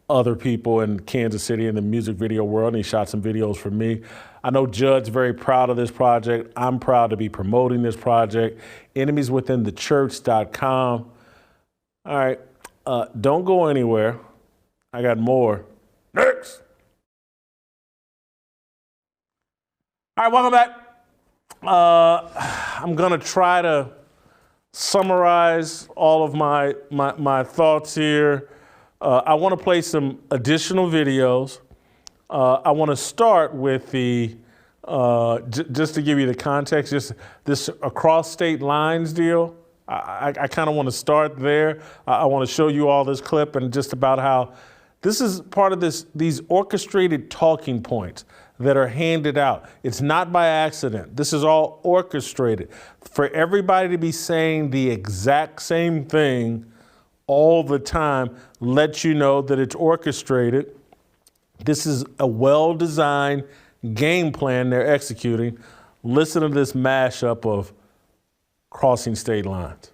other people in Kansas City in the music video world, and he shot some videos for me. I know Judd's very proud of this project. I'm proud to be promoting this project. Enemieswithinthechurch.com. All right, don't go anywhere. I got more. Next. All right, welcome back. I'm gonna try to summarize all of my thoughts here. I want to play some additional videos. I want to start with the, just to give you the context, just this across state lines deal. I kind of want to start there. I want to show you all this clip and just about how this is part of these orchestrated talking points that are handed out. It's not by accident. This is all orchestrated for everybody to be saying the exact same thing all the time, let you know that it's orchestrated. This is a well-designed game plan they're executing. Listen to this mashup of crossing state lines.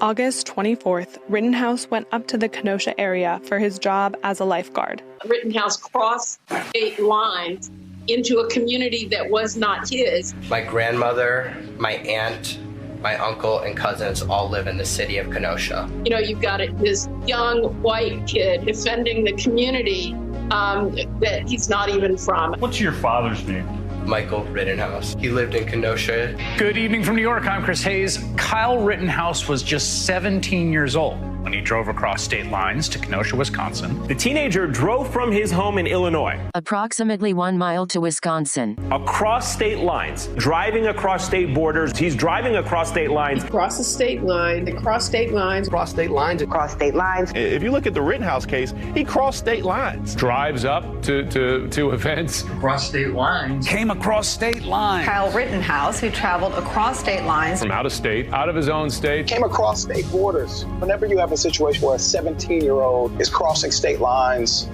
August 24th, Rittenhouse went up to the Kenosha area for his job as a lifeguard. Rittenhouse crossed state lines into a community that was not his. My grandmother, my aunt, my uncle, and cousins all live in the city of Kenosha. You know, you've got this young white kid defending the community that he's not even from. What's your father's name? Michael Rittenhouse. He lived in Kenosha. Good evening from New York. I'm Chris Hayes. Kyle Rittenhouse was just 17 years old when he drove across state lines to Kenosha, Wisconsin. The teenager drove from his home in Illinois, approximately 1 mile to Wisconsin, across state lines, driving across state borders. He's driving across state lines. Across the state line, across state lines. Across state lines. Across state lines. If you look at the Rittenhouse case, he crossed state lines. Drives up to events. Across state lines. Came across state lines. Kyle Rittenhouse, who traveled across state lines. From out of state, out of his own state. Came across state borders. Whenever you have a situation where a 17-year-old is crossing state lines,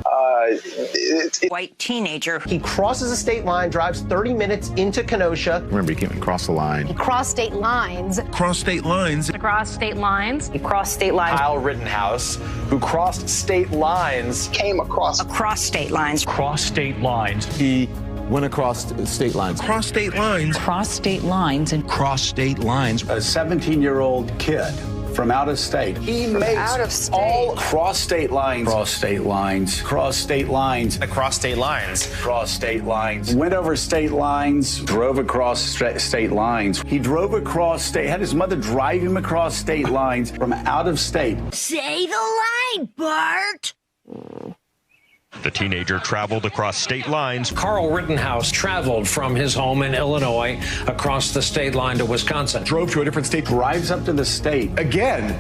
White teenager. He crosses a state line, drives 30 minutes into Kenosha. Remember, he came across the line. Across state lines. Cross state lines. across state lines, Across state lines. Kyle Rittenhouse, who crossed state lines, came across state lines. Cross state lines. He went across state lines. Cross state lines. cross state lines, and Cross state lines. A 17-year-old kid from out of state. He makes Out of state. All cross state lines. Cross state lines. Cross state lines. Across state lines. Cross state lines. Went over state lines. Drove across state lines. He drove across state. Had his mother drive him across state lines from out of state. Say the line, Bart. The teenager traveled across state lines. Carl Rittenhouse traveled from his home in Illinois across the state line to Wisconsin. Drove to a different state. Drives up to the state. Again,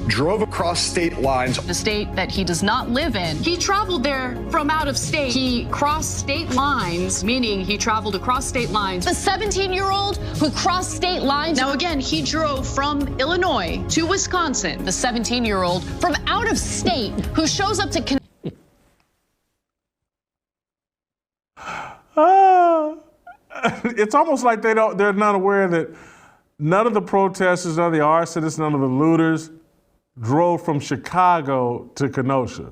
drove across state lines. the state that he does not live in. He traveled there from out of state. He crossed state lines, meaning he traveled across state lines. The 17-year-old who crossed state lines. Now, again, he drove from Illinois to Wisconsin. The 17-year-old from out of state who shows up to It's almost like they're not aware that none of the protesters, none of the arsonists, none of the looters drove from Chicago to Kenosha.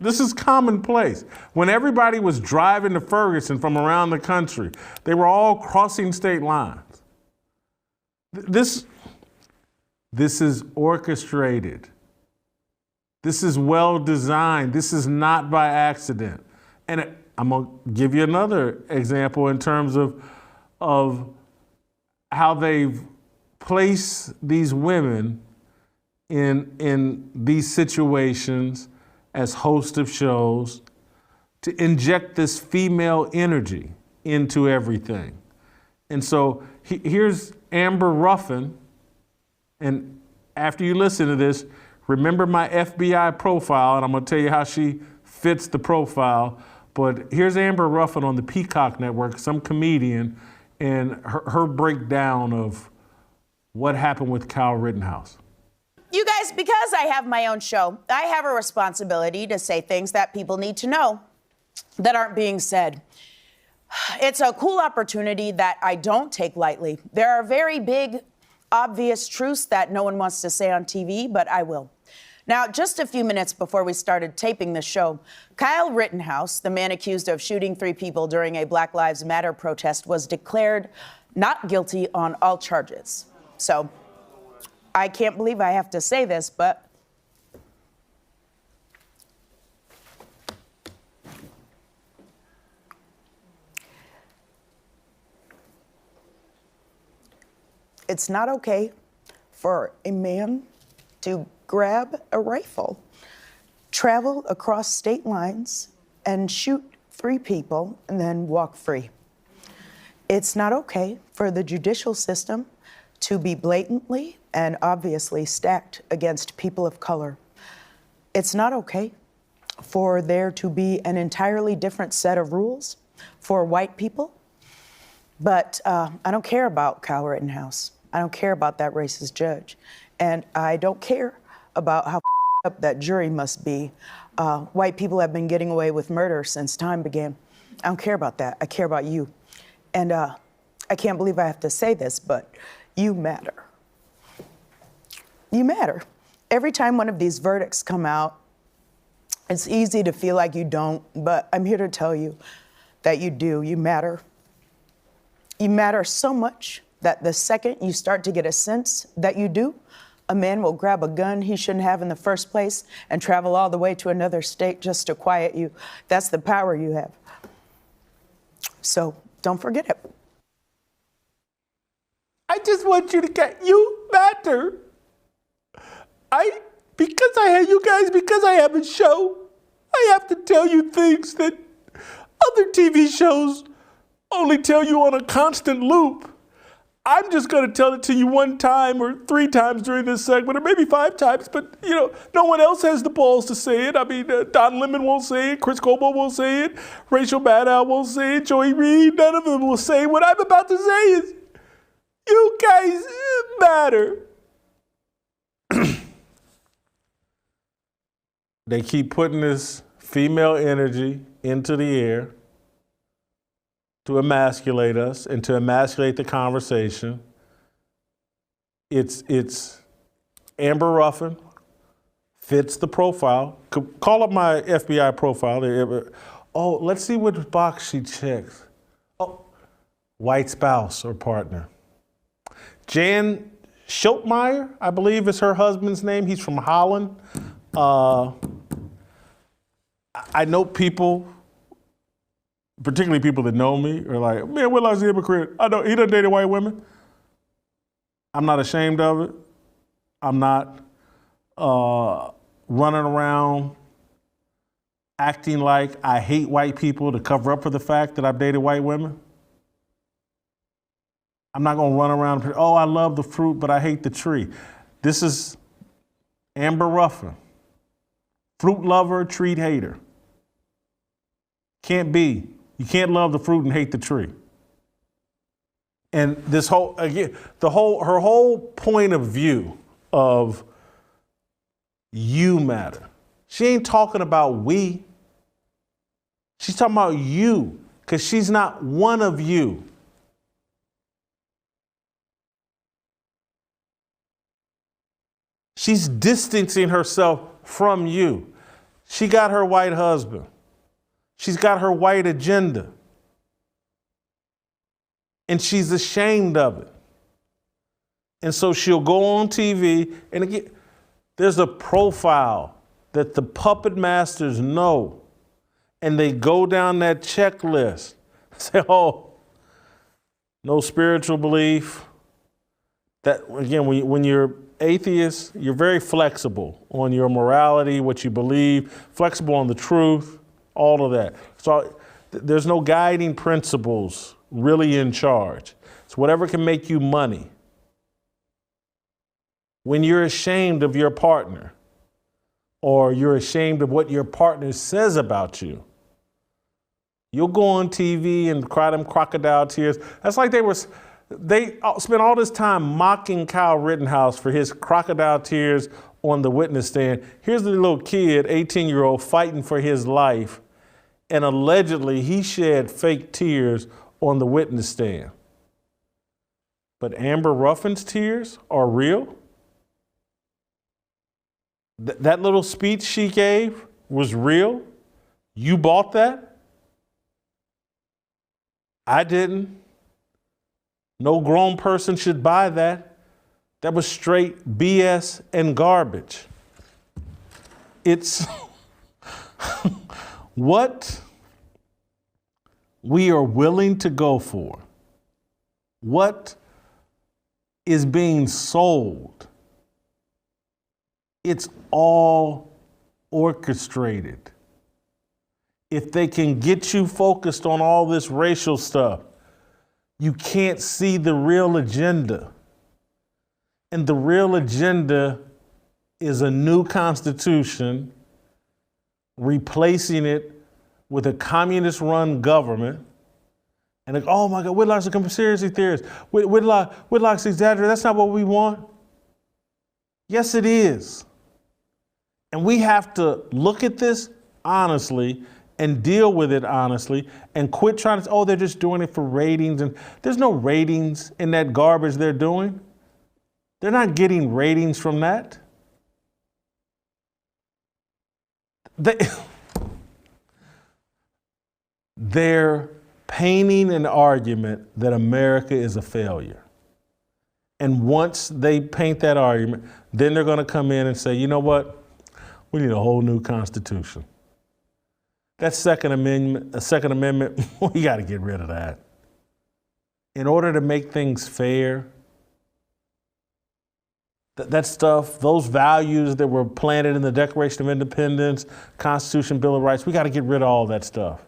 This is commonplace. When everybody was driving to Ferguson from around the country, they were all crossing state lines. This is orchestrated. This is well designed. This is not by accident. And I'm going to give you another example in terms of how they've placed these women in these situations as hosts of shows to inject this female energy into everything. And so here's Amber Ruffin. And after you listen to this, remember my FBI profile, and I'm going to tell you how she fits the profile. But here's Amber Ruffin on the Peacock Network, some comedian, and her breakdown of what happened with Kyle Rittenhouse. You guys, because I have my own show, I have a responsibility to say things that people need to know that aren't being said. It's a cool opportunity that I don't take lightly. There are very big, obvious truths that no one wants to say on TV, but I will. Now, just a few minutes before we started taping the show, Kyle Rittenhouse, the man accused of shooting 3 people during a Black Lives Matter protest, was declared not guilty on all charges. So, I can't believe I have to say this, but It's not okay for a man to grab a rifle, travel across state lines, and shoot 3 people and then walk free. It's not okay for the judicial system to be blatantly and obviously stacked against people of color. It's not okay for there to be an entirely different set of rules for white people. But I don't care about Kyle Rittenhouse. I don't care about that racist judge. And I don't care about how up that jury must be. White people have been getting away with murder since time began. I don't care about that. I care about you. And I can't believe I have to say this, but you matter. You matter. Every time one of these verdicts come out, it's easy to feel like you don't, but I'm here to tell you that you do. You matter. You matter so much that the second you start to get a sense that you do, a man will grab a gun he shouldn't have in the first place and travel all the way to another state just to quiet you. That's the power you have. So don't forget it. I just want you to get, you matter. Because I have a show, I have to tell you things that other TV shows only tell you on a constant loop. I'm just going to tell it to you 1 time or 3 times during this segment, or maybe 5 times, but no one else has the balls to say it. I mean, Don Lemon won't say it, Chris Cuomo won't say it, Rachel Maddow won't say it, Joey Reid, none of them will say what I'm about to say is, you guys matter. They keep putting this female energy into the air to emasculate us and to emasculate the conversation. It's Amber Ruffin, fits the profile. Call up my FBI profile. Oh, let's see which box she checks. Oh, white spouse or partner. Jan Schultmeyer, I believe is her husband's name. He's from Holland. I know people, particularly people that know me, are like, man, Whitlock's a hypocrite. I know he done dated white women. I'm not ashamed of it. I'm not running around acting like I hate white people to cover up for the fact that I've dated white women. I'm not gonna run around and say, oh, I love the fruit, but I hate the tree. This is Amber Ruffin. Fruit lover, tree hater. Can't be. You can't love the fruit and hate the tree. And this whole, again, her whole point of view of you matter. She ain't talking about we. She's talking about you, because she's not one of you. She's distancing herself from you. She got her white husband. She's got her white agenda. And she's ashamed of it. And so she'll go on TV, and again, there's a profile that the puppet masters know, and they go down that checklist. Say, oh, no spiritual belief. That, again, when you're atheist, you're very flexible on your morality, what you believe, flexible on the truth, all of that. So there's no guiding principles really in charge. It's whatever can make you money. When you're ashamed of your partner, or you're ashamed of what your partner says about you, you'll go on TV and cry them crocodile tears. That's like they spent all this time mocking Kyle Rittenhouse for his crocodile tears on the witness stand. Here's the little kid, 18-year-old, fighting for his life, and allegedly he shed fake tears on the witness stand. But Amber Ruffin's tears are real? That little speech she gave was real? You bought that? I didn't. No grown person should buy that. That was straight BS and garbage. It's what we are willing to go for. What is being sold. It's all orchestrated. If they can get you focused on all this racial stuff, you can't see the real agenda. And the real agenda is a new constitution, replacing it with a communist-run government. And like, oh my God, Whitlock's a conspiracy theorist. Whitlock's exaggerated. That's not what we want. Yes, it is. And we have to look at this honestly and deal with it honestly and quit trying to say, oh, they're just doing it for ratings. And there's no ratings in that garbage they're doing. They're not getting ratings from that. They're painting an argument that America is a failure. And once they paint that argument, then they're going to come in and say, you know what? We need a whole new constitution. That Second Amendment, we got to get rid of that. In order to make things fair, that stuff, those values that were planted in the Declaration of Independence, Constitution, Bill of Rights, we got to get rid of all that stuff.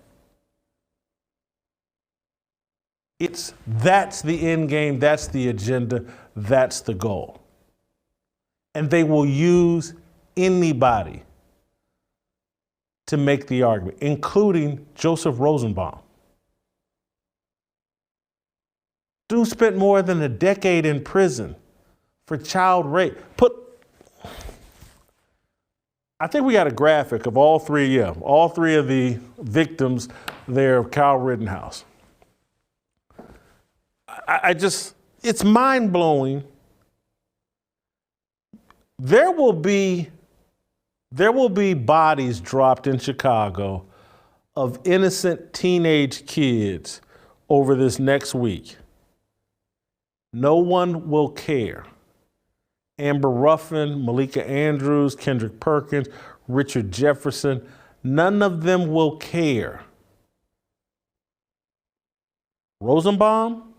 That's the end game, that's the agenda, that's the goal. And they will use anybody to make the argument, including Joseph Rosenbaum. Dude spent more than a decade in prison for child rape. I think we got a graphic of all three of the victims there of Kyle Rittenhouse. It's mind-blowing. There will be bodies dropped in Chicago of innocent teenage kids over this next week. No one will care. Amber Ruffin, Malika Andrews, Kendrick Perkins, Richard Jefferson, none of them will care. Rosenbaum,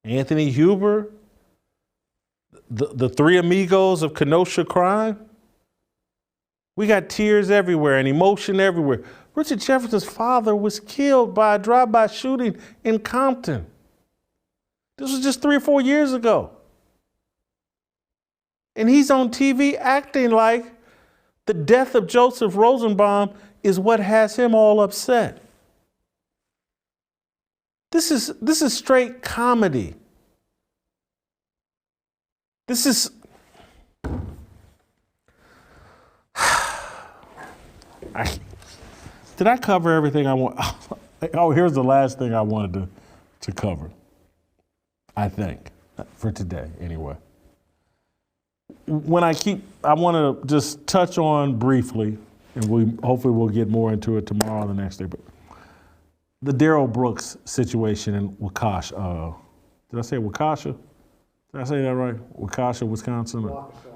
Anthony Huber, the three amigos of Kenosha crime. We got tears everywhere and emotion everywhere. Richard Jefferson's father was killed by a drive-by shooting in Compton. This was just 3 or 4 years ago. And he's on TV acting like the death of Joseph Rosenbaum is what has him all upset. This is straight comedy. Did I cover everything I want? Oh, here's the last thing I wanted to cover. I think, for today anyway. I want to just touch on briefly, and hopefully we'll get more into it tomorrow or the next day, but the Darrell Brooks situation in Waukesha. Did I say Waukesha? Did I say that right? Waukesha, Wisconsin?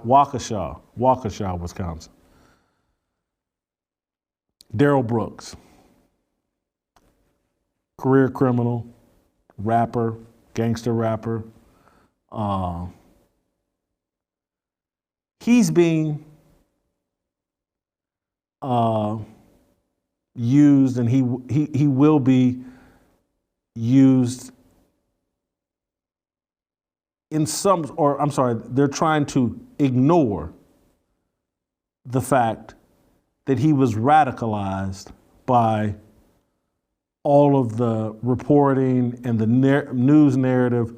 Waukesha, Wisconsin. Darrell Brooks, career criminal, rapper, gangster rapper. He's being used, and he will be used in they're trying to ignore the fact that he was radicalized by all of the reporting and the news narrative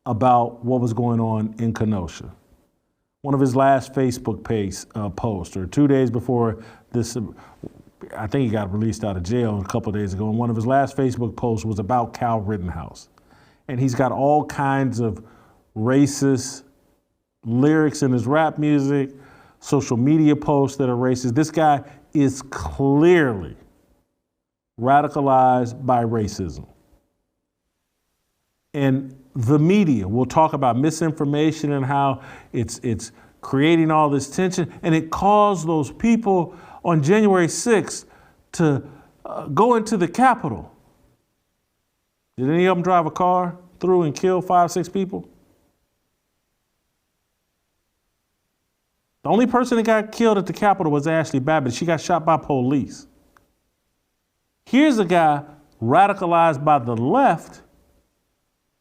about what was going on in Kenosha. One of his last Facebook posts, or 2 days before this, I think he got released out of jail a couple of days ago, and one of his last Facebook posts was about Kyle Rittenhouse. And he's got all kinds of racist lyrics in his rap music, social media posts that are racist. This guy is clearly radicalized by racism. And the media will talk about misinformation and how it's creating all this tension, and it caused those people on January 6th to go into the Capitol. Did any of them drive a car through and kill 5, 6 people? The only person that got killed at the Capitol was Ashley Babbitt. She got shot by police. Here's a guy radicalized by the left,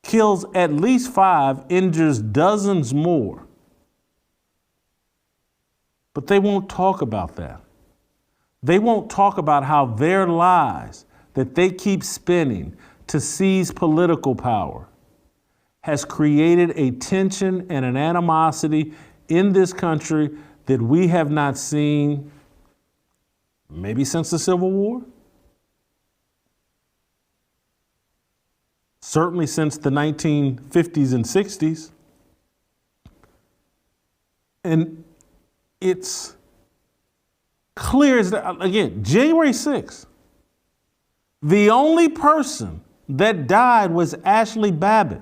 kills at least 5, injures dozens more. But they won't talk about that. They won't talk about how their lies that they keep spinning to seize political power has created a tension and an animosity in this country that we have not seen maybe since the Civil War. Certainly since the 1950s and 60s. And it's clear as that, again, January 6th, the only person that died was Ashley Babbitt.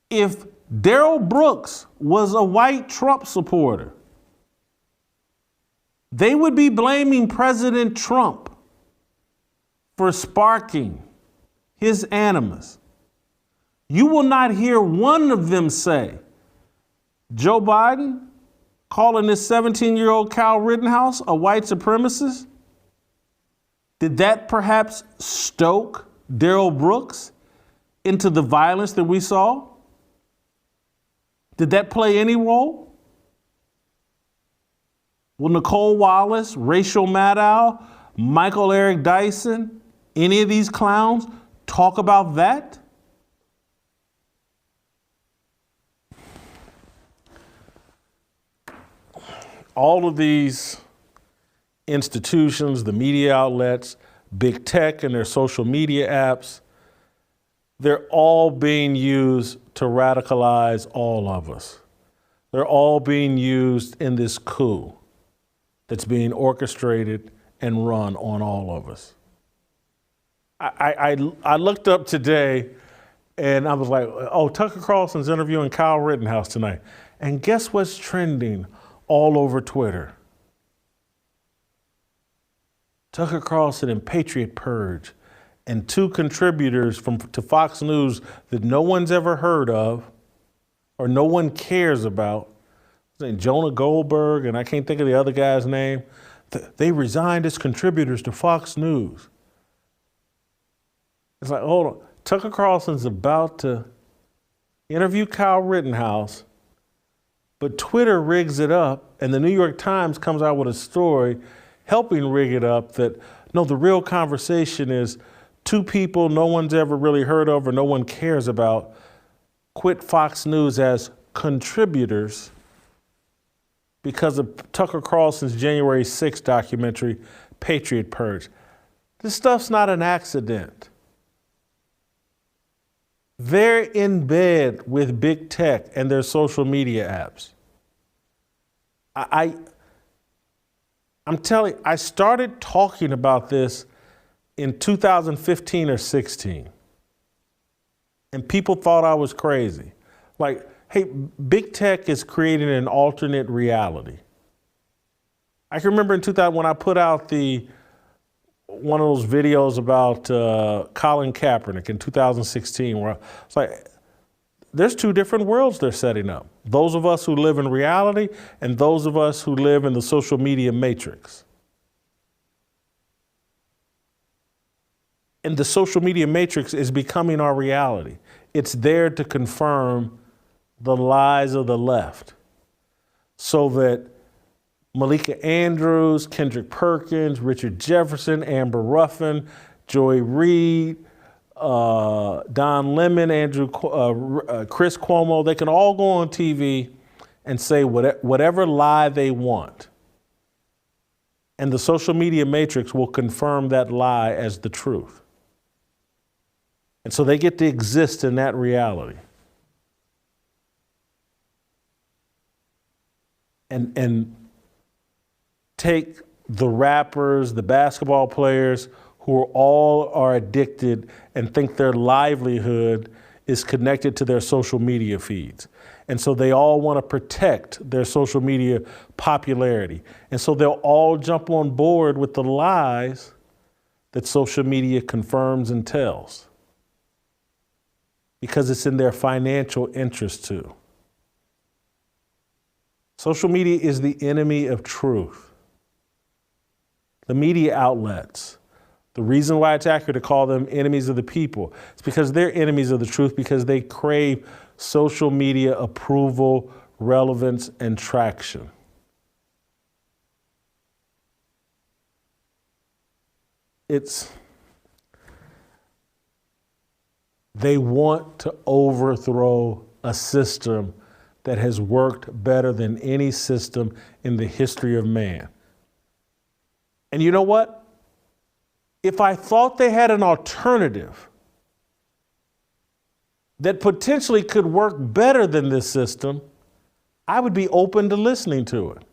If Darrell Brooks was a white Trump supporter, they would be blaming President Trump for sparking his animus. You will not hear one of them say, Joe Biden calling this 17-year-old Kyle Rittenhouse a white supremacist? Did that perhaps stoke Darrell Brooks into the violence that we saw? Did that play any role? Will Nicole Wallace, Rachel Maddow, Michael Eric Dyson, any of these clowns talk about that? All of these institutions, the media outlets, big tech and their social media apps, they're all being used to radicalize all of us. They're all being used in this coup that's being orchestrated and run on all of us. I looked up today and I was like, oh, Tucker Carlson's interviewing Kyle Rittenhouse tonight. And guess what's trending all over Twitter? Tucker Carlson and Patriot Purge, and 2 contributors to Fox News that no one's ever heard of or no one cares about, Jonah Goldberg, and I can't think of the other guy's name. They resigned as contributors to Fox News. It's like, hold on. Tucker Carlson's about to interview Kyle Rittenhouse, but Twitter rigs it up, and the New York Times comes out with a story helping rig it up that, no, the real conversation is 2 people no one's ever really heard of or no one cares about quit Fox News as contributors because of Tucker Carlson's January 6th documentary, Patriot Purge. This stuff's not an accident. They're in bed with big tech and their social media apps. I'm telling you, I started talking about this in 2015 or 16. And people thought I was crazy. Like, hey, big tech is creating an alternate reality. I can remember in 2000 when I put out one of those videos about Colin Kaepernick in 2016, where it's like, there's 2 different worlds they're setting up. Those of us who live in reality and those of us who live in the social media matrix. And the social media matrix is becoming our reality. It's there to confirm the lies of the left so that Malika Andrews, Kendrick Perkins, Richard Jefferson, Amber Ruffin, Joy Reid, Don Lemon, Chris Cuomo, they can all go on TV and say whatever lie they want. And the social media matrix will confirm that lie as the truth. And so they get to exist in that reality. And take the rappers, the basketball players who all are addicted and think their livelihood is connected to their social media feeds. And so they all want to protect their social media popularity. And so they'll all jump on board with the lies that social media confirms and tells, because it's in their financial interest too. Social media is the enemy of truth. The media outlets, the reason why it's accurate to call them enemies of the people, is because they're enemies of the truth because they crave social media approval, relevance, and traction. They want to overthrow a system that has worked better than any system in the history of man. And you know what? If I thought they had an alternative that potentially could work better than this system, I would be open to listening to it.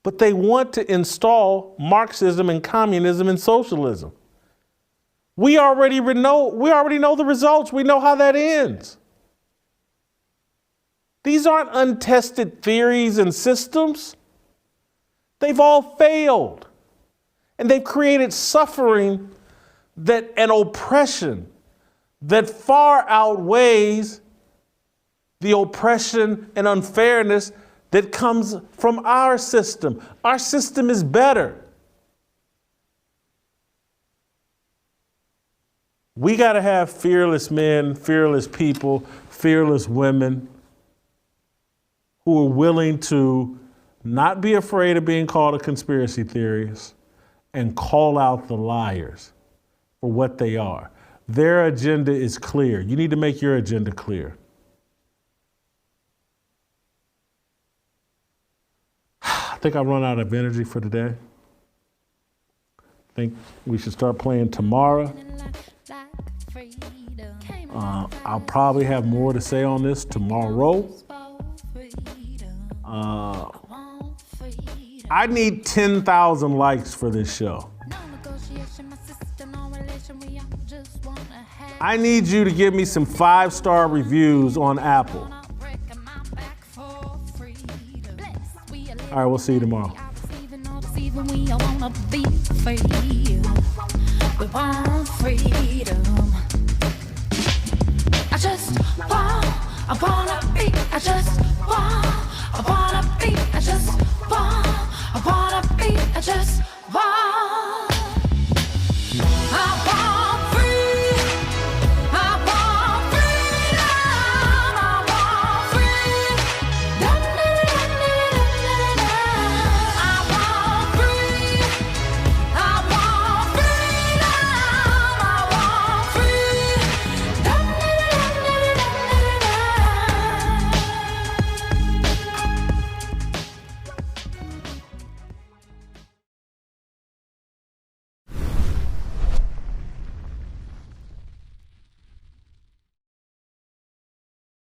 But they want to install Marxism and communism and socialism. We already know the results. We know how that ends. These aren't untested theories and systems. They've all failed. And they've created suffering and oppression that far outweighs the oppression and unfairness that comes from our system. Our system is better. We got to have fearless men, fearless people, fearless women who are willing to not be afraid of being called a conspiracy theorist and call out the liars for what they are. Their agenda is clear. You need to make your agenda clear. I think I've run out of energy for today. I think we should start playing tomorrow. I'll probably have more to say on this tomorrow. I need 10,000 likes for this show. I need you to give me some 5-star reviews on Apple. All right, we'll see you tomorrow. We want freedom. I just want